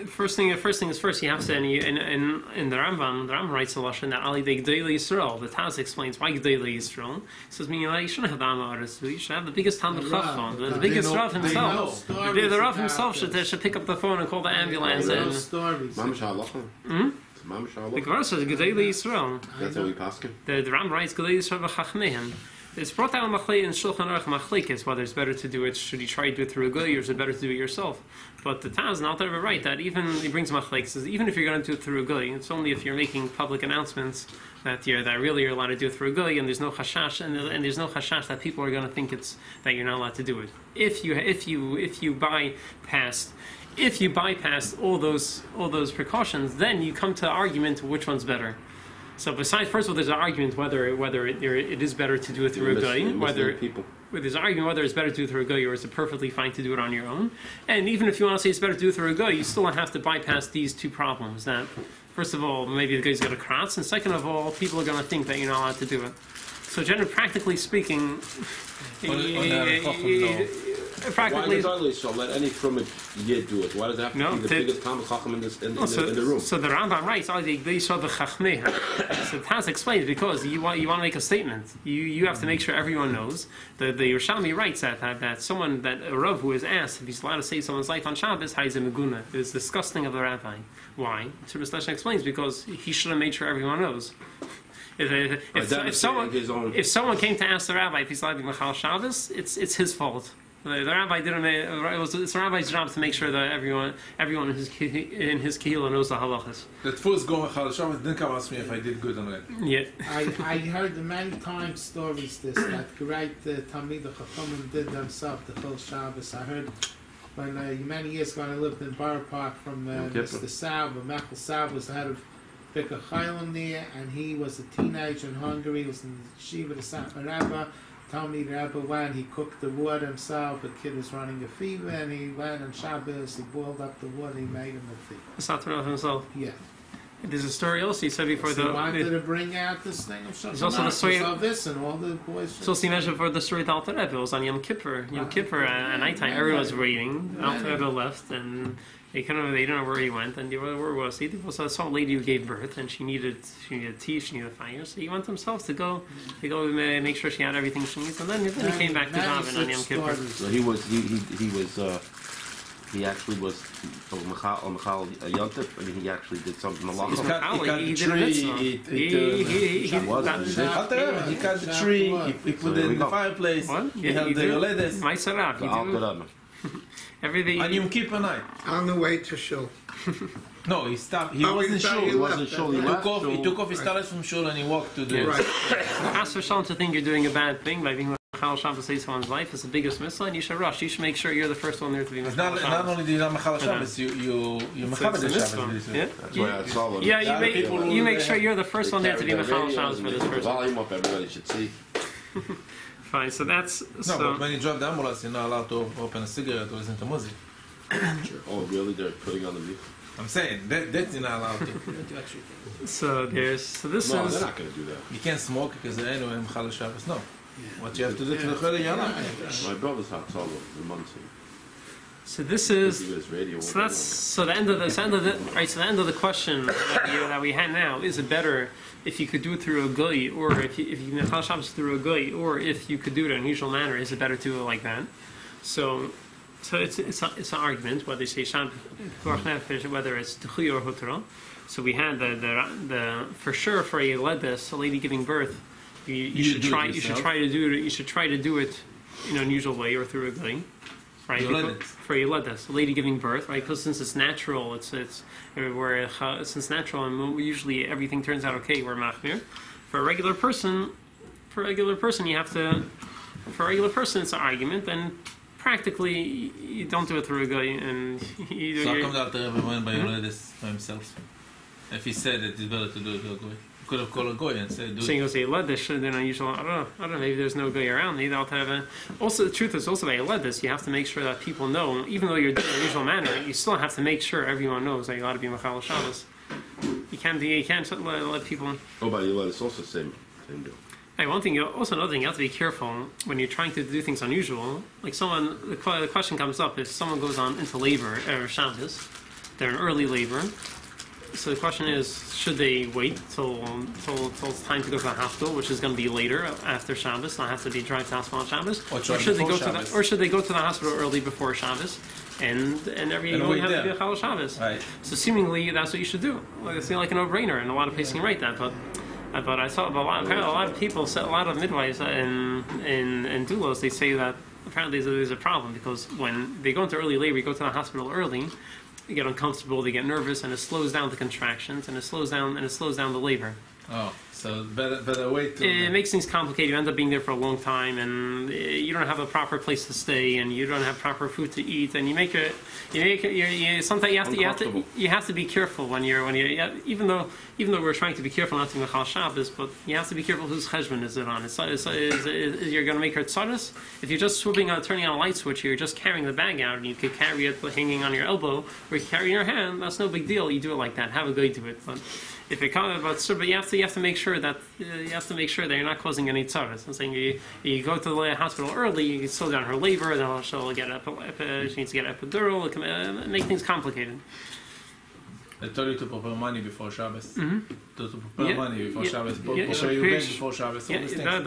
First thing is first. You have to, in the Rambam writes a lashon that Ali de Gdei Yisrael. The Taz explains why Gdei Yisrael. He says, you shouldn't have the Amaris. You should have the biggest Talmud Chacham, the biggest Rav himself. The Rav himself should pick up the phone and call the ambulance. And Mamash halacha. the Gemara says Gdei Yisrael. That's how we pass him. The Rambam writes Gdei Yisrael v'Chachmeihem. It's brought down Machlei in Shulchan Aruch Machlekes whether it's better to do it. Should you try to do it through a guy or is it better to do it yourself? But the Taz not ever right that even he brings Machlekes says even if you're going to do it through a guy, it's only if you're making public announcements that you're allowed to do it through a guy, and there's no chashash and there's no chashash that people are going to think it's that you're not allowed to do it. If you bypass all those precautions, then you come to the argument which one's better. So besides, first of all, there's an argument whether it is better to do it through a guy, there's an argument whether it's better to do it through a guy or is it perfectly fine to do it on your own. And even if you want to say it's better to do it through a guy, you still have to bypass these two problems. That first of all, maybe the guy's got a kratz, and second of all, people are going to think that you're not allowed to do it. So generally, practically speaking, practically, why so let any from it yet do it? Why does it have to be the biggest Talmud Chacham in the room? So the Rambam writes, they saw the Chachmei. So Taz explains because you want to make a statement. You have to make sure everyone knows. The Yerushalmi writes that a Rav who is asked if he's allowed to save someone's life on Shabbos, Haizim Meguna. It is disgusting of the Rabbi. Why? So Mr. explains because he should have made sure everyone knows. If someone came to ask the Rabbi if he's allowed to be Machal Shabbos, it's his fault. The Rabbi didn't. It's the Rabbi's job to make sure that everyone in his kehillah knows the halachas. That first go Machal Shabbos didn't come ask me if I did good on it. Yeah. I heard many times stories that great Talmid Chachamim did themselves the whole Shabbos. I heard when many years ago I lived in Borough Park from Mr. Saab, Mechel Saab was the head of Bika Chaylim there, and he was a teenager in Hungary. He was in the Shiva, the Satmar Rebbe. Talmid Rebbe went, he cooked the wood himself. The kid was running a fever, and he went on Shabbos, he boiled up the wood, he made him a fever. The Satmar Rebbe himself? Yeah. There's a story also, he said before he wanted to bring out this thing of Shulchan Aruch, this and all the boys. So he mentioned for the story of Alter Rebbe, it was on Yom Kippur. Yom Kippur, at nighttime, everyone was waiting. Alter Rebbe left, and they didn't know where he went, and where was he? There was a lady who gave birth, and she needed tea, she needed fire, so he went himself to go make sure she had everything she needs, and then he came back to Davin on Yom Kippur. So he actually was Machal Yontif. I mean, he actually did something along. He cut the tree. He put it in the fireplace. What? He held the Yoledes. Everything. On Yom Kippur night. On the way to shul. No, he stopped. He wasn't shul. He wasn't shul. He took off his talis from shul and he walked to the. Right. Ask for someone to think you're doing a bad thing by being Machal Shabbos to save someone's life. It's the biggest mitzvah, and you should rush. You should make sure you're the first one there to be Machal Shabbos. Not only do you not Machal Shabbos, you Mechabed the Shabbos. Yeah. That's why I saw it. Yeah, you make sure you're the first one there to be Machal Shabbos for this person. Volume up, everybody should see. Fine, so that's but when you drive the ambulance, you're not allowed to open a cigarette or listen to music. Oh, really? They're putting on the music? I'm saying that's you're not allowed to. So this No, is. they're not going to do that. You can't smoke because anyway, Mechal Shabbos. No. What you have to do to the Chayla Yana. My brother's hot solo in Muncie. So this is. Radio So that's the end of the end of the question that we had now. Is it better if you could do it through a guy, or if you Mechal Shabbos through a guy, or if you could do it in an unusual manner? Is it better to do it like that? So it's an argument whether you say Shab Pikuach Nefesh, whether it's Tuchi or Hutra. So we had the for sure for a lady giving birth, you should try to do it in an unusual way or through a guy, right? For a lady giving birth, right? Because since it's natural, since natural, and usually everything turns out okay. We're machmir. For a regular person, you have to. For a regular person, it's an argument, and practically you don't do it through a guy, and so how come that Rebbe went by Yoledes by himself? If he said that it's better to do it to a goy, he could have called a goy and said, do it. So you go say Yoledes, then unusual. I don't know. Maybe there's no guy around. Maybe they'll have Also, the truth is also by Yoledes, you have to make sure that people know. Even though you're doing it in an unusual manner, you still have to make sure everyone knows that you ought to be Machal Shabbos. You can't let people. Oh, by Yoledes, also same deal. Hey, another thing, you have to be careful when you're trying to do things unusual. Like the question comes up, if someone goes on into labor or Shabbos, they're in early labor. So the question is, should they wait till it's time to go to the hospital, which is going to be later after Shabbos? Not have to be drive to the hospital on Shabbos, or should they go to the hospital early before Shabbos? And every you have to be a Chal Shabbos. Right. So seemingly that's what you should do. It seems like a no-brainer, and a lot of people write that. But I saw a lot of people, a lot of midwives in doulos, they say that apparently there's a problem because when they go into early labor, you go to the hospital early, they get uncomfortable, they get nervous, and it slows down the contractions, and it slows down the labor. Oh, so better wait. It makes things complicated. You end up being there for a long time, and you don't have a proper place to stay, and you don't have proper food to eat, and sometimes you have to be careful when you're even though we're trying to be careful not to Mechal Shabbos, but you have to be careful whose cheshbon is it on. You're going to make her tzaddis. If you're just turning on a light switch, you're just carrying the bag out, and you could carry it hanging on your elbow, or you carry in your hand. That's no big deal. You do it like that. Have a go to it. But if it comes about but you have to make sure that you're not causing any tzaras. I'm saying you go to the hospital early, you can slow down her labor, then she'll get she needs to get epidural. It can make things complicated. They told you to prepare money before Shabbos. Mm-hmm. To prepare money before Shabbos. Prepare your bank before Shabbos.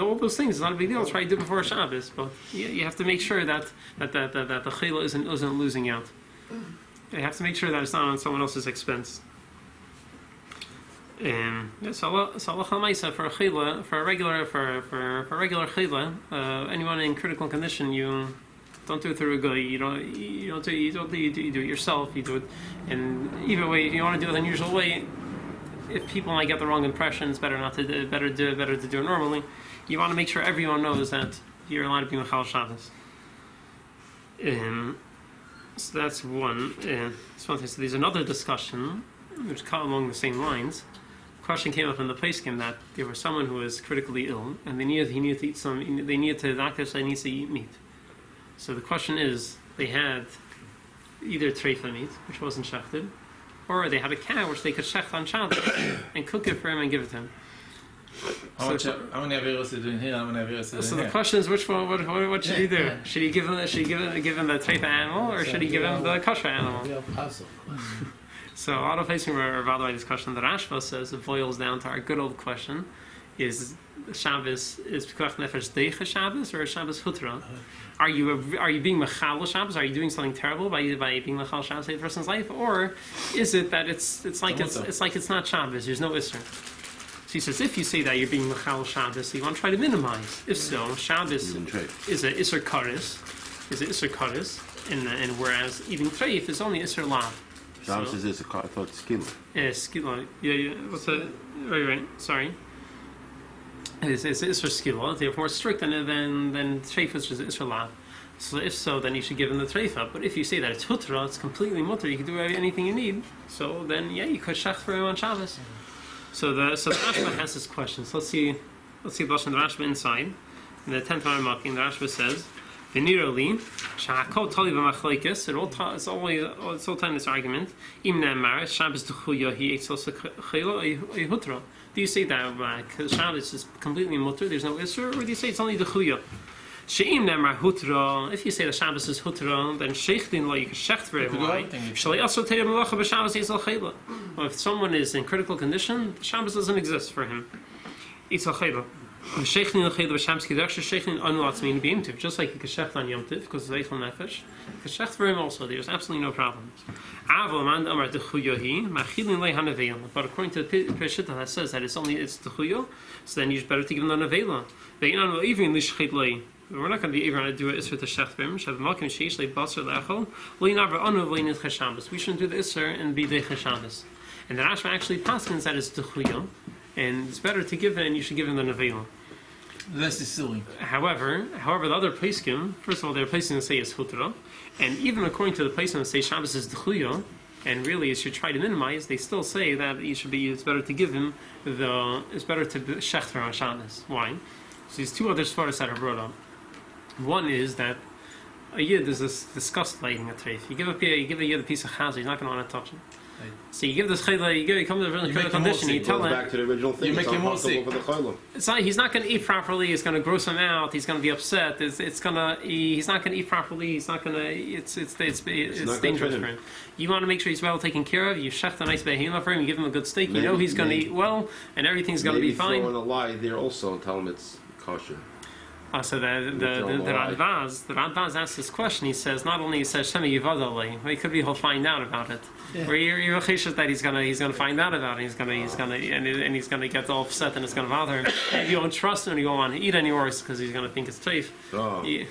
All those things is not a big deal. Try to do before Shabbos, but you have to make sure that the chila isn't losing out. You have to make sure that it's not on someone else's expense. So Allah for a chila, for a regular chila, anyone in critical condition, you don't do it through a guy. You do it yourself. You do it, and either way, if you want to do it the unusual way, if people might get the wrong impression, it's better to do it normally. You want to make sure everyone knows that you're allowed to be Mechal Shabbos. So that's one. So there's another discussion which came along the same lines. Question came up in the Peskim that there was someone who was critically ill, and the doctor said he needs to eat meat. So the question is, they had either treifa meat, which wasn't shechted, or they had a cow which they could shecht on Shabbos and cook it for him and give it to him. How many aviros are doing here? How many aviros are doing here? So the question is, which one? What should he do? Should he give him the treifa animal, or should he give him the kosher animal? So a lot of places were evaluating this question. The Rashba says it boils down to our good old question: is Shabbos Pekuach Nefesh Deicha Shabbos or Shabbos Hutra? Are you being Mechal Shabbos? Are you doing something terrible by being Mechal Shabbos in a person's life, or is it that it's like it's not Shabbos? There's no Isser. So he says if you say that you're being Mechal Shabbos, you want to try to minimize. If so, Shabbos is a Isser Karis, and whereas eating treif is only Isser Lav. Shabbos is Isser Karis. I thought it's Skila. Yeah, Skila. Yeah. What's that? Right. Sorry. It's Isser Skila. They're more strict than treif, which is Isser Lav. So if so, then you should give him the treifa. But if you say that it's hutra, it's completely mutter. You can do anything you need. So then, you could shech for him on Shabbos. So the Rashba has this question. So let's see the Rashba inside. In the 10th Maramaki, the Rashba says, "V'nirali sha'akol tali v'machleikis." It's all time this argument. Imna maris Shabbos duchuya hi eitzel sechelo a hutra. Do you say that Shabbos is completely mutter? There's no isser, or do you say it's only duchuya? She'im nemar hutra. If you say the Shabbos is hutra, then sheichtin lo you can shecht for it. Why? Shalei also teir melacha b'Shabbos eitzel chela. Well, if someone is in critical condition, Shabbos doesn't exist for him. Eitzel chela. Sheichtin lo chela b'Shabbos kedaksha sheichtin anu latzmin b'yimtiv. Just like you can shecht on Yom Tiv because it's eichel nefesh, you can shecht for him also. There's absolutely no problem. Aval man amar dechuyohi machilin lei hanavela. But according to the Peshita that says that it's dechuyo, so then you better to give him the nevela. Ve'inan lo even lishchit lei. We're not going to be able to do it Isser to Shechtbim. We shouldn't do the Isser and be Deicha Shabbos. And the Rashba actually paskins that it's Dechuya, and it's better to give it, and you should give him the Nevela. This is silly. However, the other Peskim, first of all, they're Peskim that say it's Hutra, and even according to the Peskim that say Shabbos is Dechuya, and really you should try to minimize, they still say that it's better to give him it's better to Shechter on Shabbos. Why? So there's two other svaras that are brought up. One is that a yid is disgust lighting a treif. You give a yid a piece of chazir, he's not going to want to touch it. So you give this chayla, you come to the critical condition, you tell him. Back to the original thing. You make him more sick. For the chayla. It's not, he's not going to eat properly. It's going to gross him out. He's going to be upset. He's not going to eat properly. He's not going to. It's dangerous for him. You want to make sure he's well taken care of. You shecht a nice behema for him. You give him a good steak. You know he's going to eat well, and everything's going to be fine. Maybe throw in a lie there also and tell him it's kosher. So the Radbaz asks this question. He says not only he says Shemi Yivadale, but it could be he'll find out about it. Yeah. Where you're that he's gonna find out about it. He's gonna get all upset and it's gonna bother him. If you don't trust him, and you don't want to eat any worse because he's gonna think it's teif. Oh. Yeah.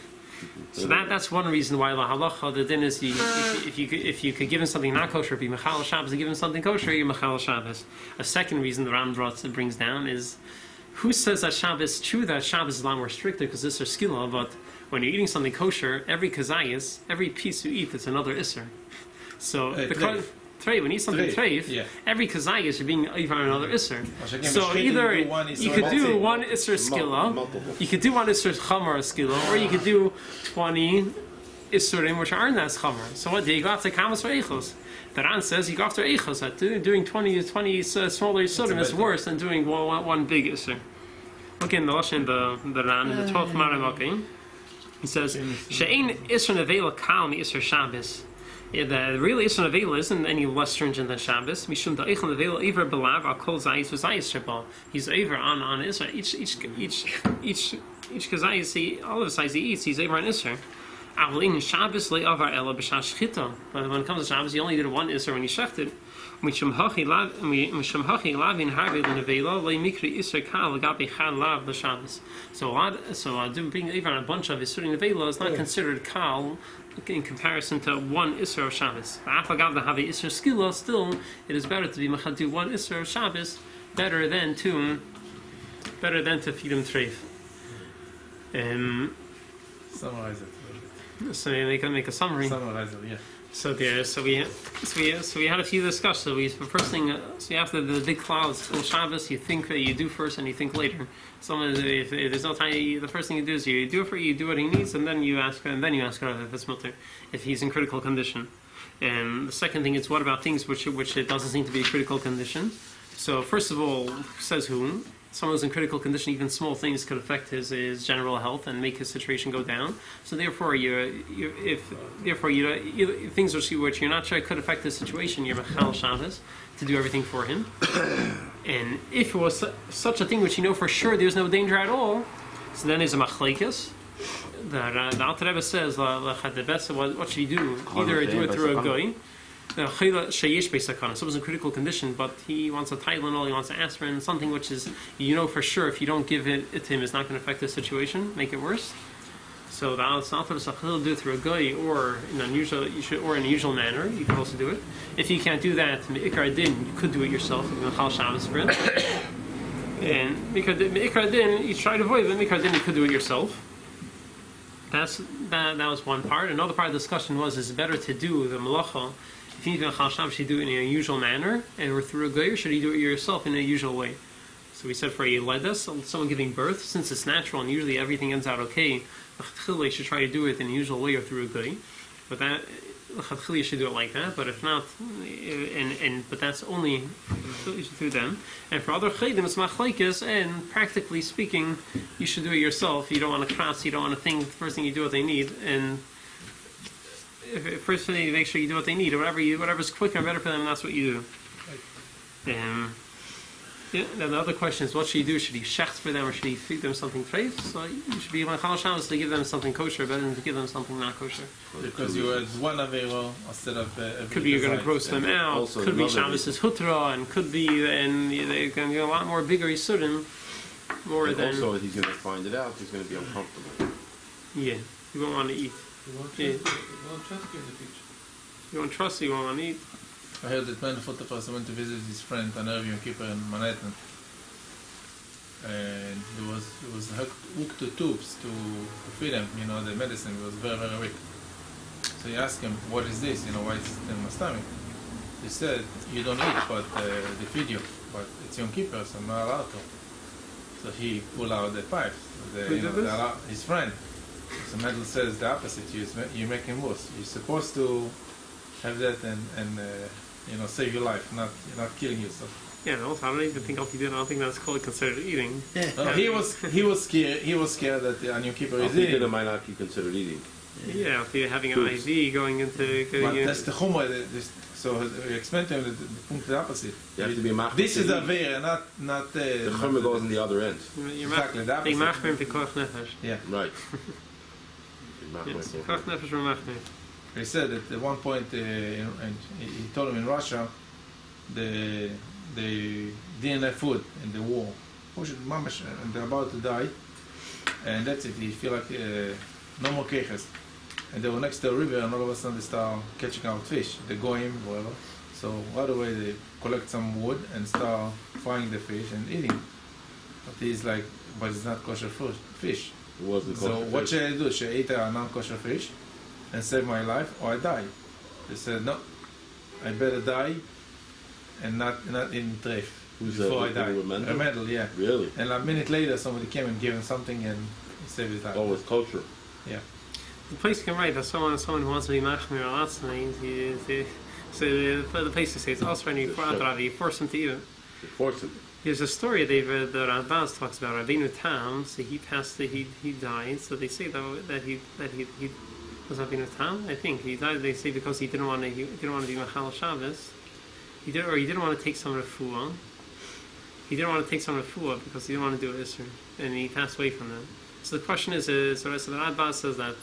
So that's one reason why la halacha the din is if you could give him something not kosher, be mechal Shabbos, give him something kosher, you're mechal Shabbos. A second reason the Ram brings down is. Who says that Shabbos? True that Shabbos is a lot more stricter because this is skila, but when you're eating something kosher, every kazayas, every piece you eat, it's another isser. So when you eat something treif, every kazayas you're being over another isser. So either you could do one isser skila, you could do one isser chamar skila, or you could do 20 issurim which aren't as chamar. So what do you go after kamas for eichos? The Ran says you go after eichos. That doing 20 smaller isurim is worse than doing one big isur. Okay, in the Lashon, the Ran in the 12th Maram, he says she'ein isur nevela kal mi isur Shabbos. The real isur nevela isn't any less stringent than Shabbos. Mishum da eichel nevela iver belav al kol zayis v'zayis sheba. He's over on isur. Each kazayis all of the size he eats, he's over on isur. But when it comes to Shabbos, you only did one isser when you shechted. So being even a bunch of isurim nevela is not considered kal in comparison to one isser of Shabbos. Still, it is better to be mechadu one isser of Shabbos better than to feed him treif. Summarize it. So they can make a summary. Summarize it, yeah. So we had a few discussions. The first thing, so after the big clouds till Shabbos, you think that you do first and you think later. If there's no time, the first thing you do is you do what he needs, and then you ask if it's mutter, if he's in critical condition. And the second thing is what about things which it doesn't seem to be a critical condition. So first of all, says who? Someone who's in critical condition, even small things could affect his general health and make his situation go down. So therefore, if things which you're not sure could affect his situation, you're mechal Shabbos to do everything for him. And if it was such a thing which you know for sure there's no danger at all, so then there's a machlekes. The Alter Rebbe says, what should he do? Either do it through a goy. Someone's in critical condition, but he wants a Tylenol, he wants an aspirin, something which is, you know for sure, if you don't give it to him, it's not going to affect the situation, make it worse. So the Alter Rebbe do it through a guy, or in an unusual manner. You can also do it. If you can't do that, Ikar Din, you could do it yourself. You can call Shabbos for it. And Ikar Din, you try to avoid it. Ikar Din, you could do it yourself. That was one part. Another part of the discussion was: is it better to do the malacha? If you need to Chal Shabbos, should you do it in an unusual manner, or through a goy, or should you do it yourself in a usual way? So we said for a Yeledas, someone giving birth, since it's natural and usually everything ends out okay, you should try to do it in a usual way or through a goy. But that you should do it like that. But if not, but that's only through them. And for other chaydim, it's machlekes, and practically speaking, you should do it yourself. You don't want to cross. You don't want to think. The first thing you do what they need, and first thing you make sure you do what they need, or whatever's quicker and better for them. That's what you do. Then the other question is, what should you do? Should you shecht for them, or should you feed them something treif? So you should be on Chal Shabbos to give them something kosher, better than to give them something not kosher. Because you had one avero instead of could be you're going to gross them out. Also, could be Shabbos is hutra, and could be they're going to get a lot more bigger yisurim. Also, if he's going to find it out, he's going to be uncomfortable. Yeah, you won't want to eat. You won't trust you in the future. You won't trust you, won't want to eat. I heard that Ben Futterfass went to visit his friend on Erev Yom Kippur in Manhattan, and there was hooked to tubes to feed him, the medicine. It was very, very weak. So he asked him, "What is this? Why is it in my stomach?" He said, "You don't eat, but they feed you. But it's Yom Kippur, so I'm not allowed to." So he pulled out the pipes. His friend. So Mendel says the opposite. You make him worse. You're supposed to have that and save your life, not killing yourself. Yeah, also, I don't even think I don't think that's called considered eating. He was scared. He was scared that on Yom Kippur is eating. It might not be considered eating. Yeah, if you're having an IV going into. But that's the chumrah. So we explained to him that the opposite. You have to be machmir. This is avera, not. The chumrah goes on the other end. Exactly, the They opposite. machmir pikoch nefesh. Yeah. Right. Yes, pikoch nefesh or machmir. He said that at one point, he told him in Russia, they didn't have food in the war. And they're about to die, and that's it. You feel like no more keches. And they were next to a river, and all of a sudden they start catching out fish. They go in, whatever. So right away they collect some wood and start frying the fish and eating. But he's like, but it's not kosher fish. It wasn't So kosher what fish. should I do? Should I eat a non-kosher fish and save my life, or I die? They said, no, I better die and not in treif before I die. Mendel? A medal, yeah. Really? And a minute later, somebody came and gave him something and saved his life. Oh, it's kosher. Yeah. The place can write that someone who wants to be machmir or not, so the place to say it's also when you force him to eat it. You force it. There's a story that Rambaz talks about. Rabbeinu Tam, so he died. So they say that he was Rabbeinu Tam. I think he died. They say because he didn't want to be Machal Shabbos. He didn't want to take some refuah. He didn't want to take some refuah because he didn't want to do Isser, and he passed away from that. So the question is so the Rambaz says that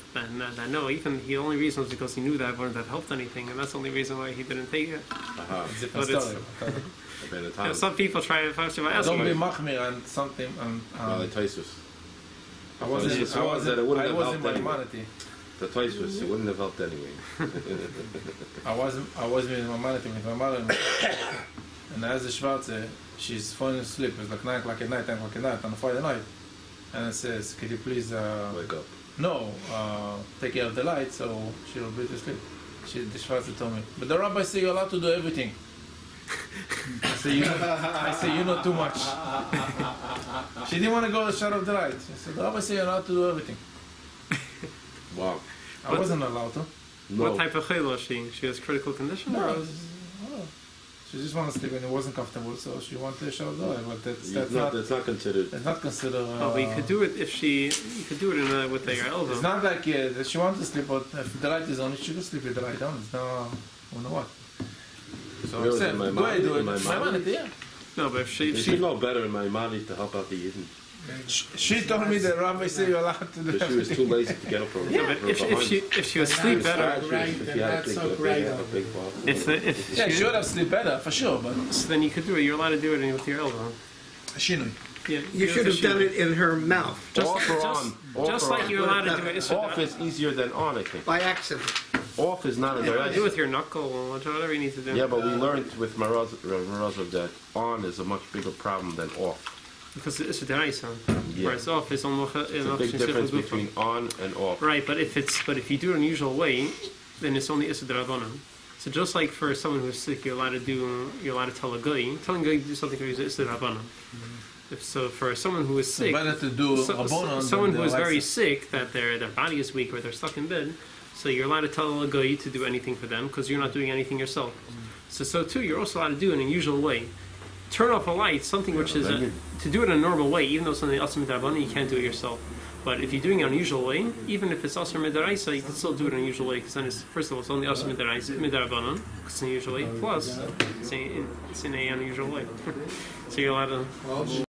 no, even the only reason was because he knew that it wouldn't have helped anything, and that's the only reason why he didn't take it. But it's, some people try to ask Don't be machmir on something. The Taisus. I wasn't my humanity. The Taisus, it wouldn't have helped anyway. I wasn't in my humanity with my mother. And as a Schwarze, she's falling asleep. It's like 9 o'clock at night, 10 o'clock at night on a Friday night. And it says, could you please wake up? No, take care of the light so she'll be to sleep. The Schwarze told me. But the rabbi said you're allowed to do everything. I say you know too much. She didn't want to go to shut off the light. She said the rabbi said you're allowed to do everything. Wow. I wasn't allowed to. No. What type of chayla was she? She has critical condition? No, Or she just wanted to sleep and it wasn't comfortable, so she wanted to shut off the light. But that's not considered. It's not considered. but you could do it if you could do it with your elbow. It's not like that she wants to sleep, but if the light is on, she could sleep with the light on. It's not, I don't know what. So Really, I said, my go ahead, do it. my My mom? yeah. No, but if she She know better in my money to help out the Yidden. She told me that Rabbi said you're allowed to do Because she was too lazy to get up from Yeah, but if she would sleep better, Yeah, she would have slept better, for sure, but so then you could do it. You're allowed to do it with your elbow. she knew. Yeah, You should have done it in her mouth Off or on? Just like you're allowed to do it. Off is easier than on, I think. by accident. Off is not a Do it direct. with your knuckle or whatever you need to do. Yeah, but we learned with Marazov that on is a much bigger problem than off. Because it's a deraisa. Yeah. Whereas off is almost It's a big difference between on and off. Right, but if you do it an unusual way, then it's only issa d'Rabbanan. So just like for someone who's sick, you're allowed to tell a guy, telling a guy to do something for you is issa d'Rabbanan. So for someone who is sick, Better to do someone who is very sick, that their body is weak or they're stuck in bed, so you're allowed to tell a guy to do anything for them because you're not doing anything yourself. So too, you're also allowed to do it in an unusual way. Turn off a light, something which is to do it in a normal way, even though it's something else midrabanan, you can't do it yourself. But if you're doing it in an unusual way, even if it's also midaraisa, you can still do it in an unusual way because then it's first of all it's only also midrabanan, because it's unusual way. Plus, it's in an unusual way. So you're allowed to.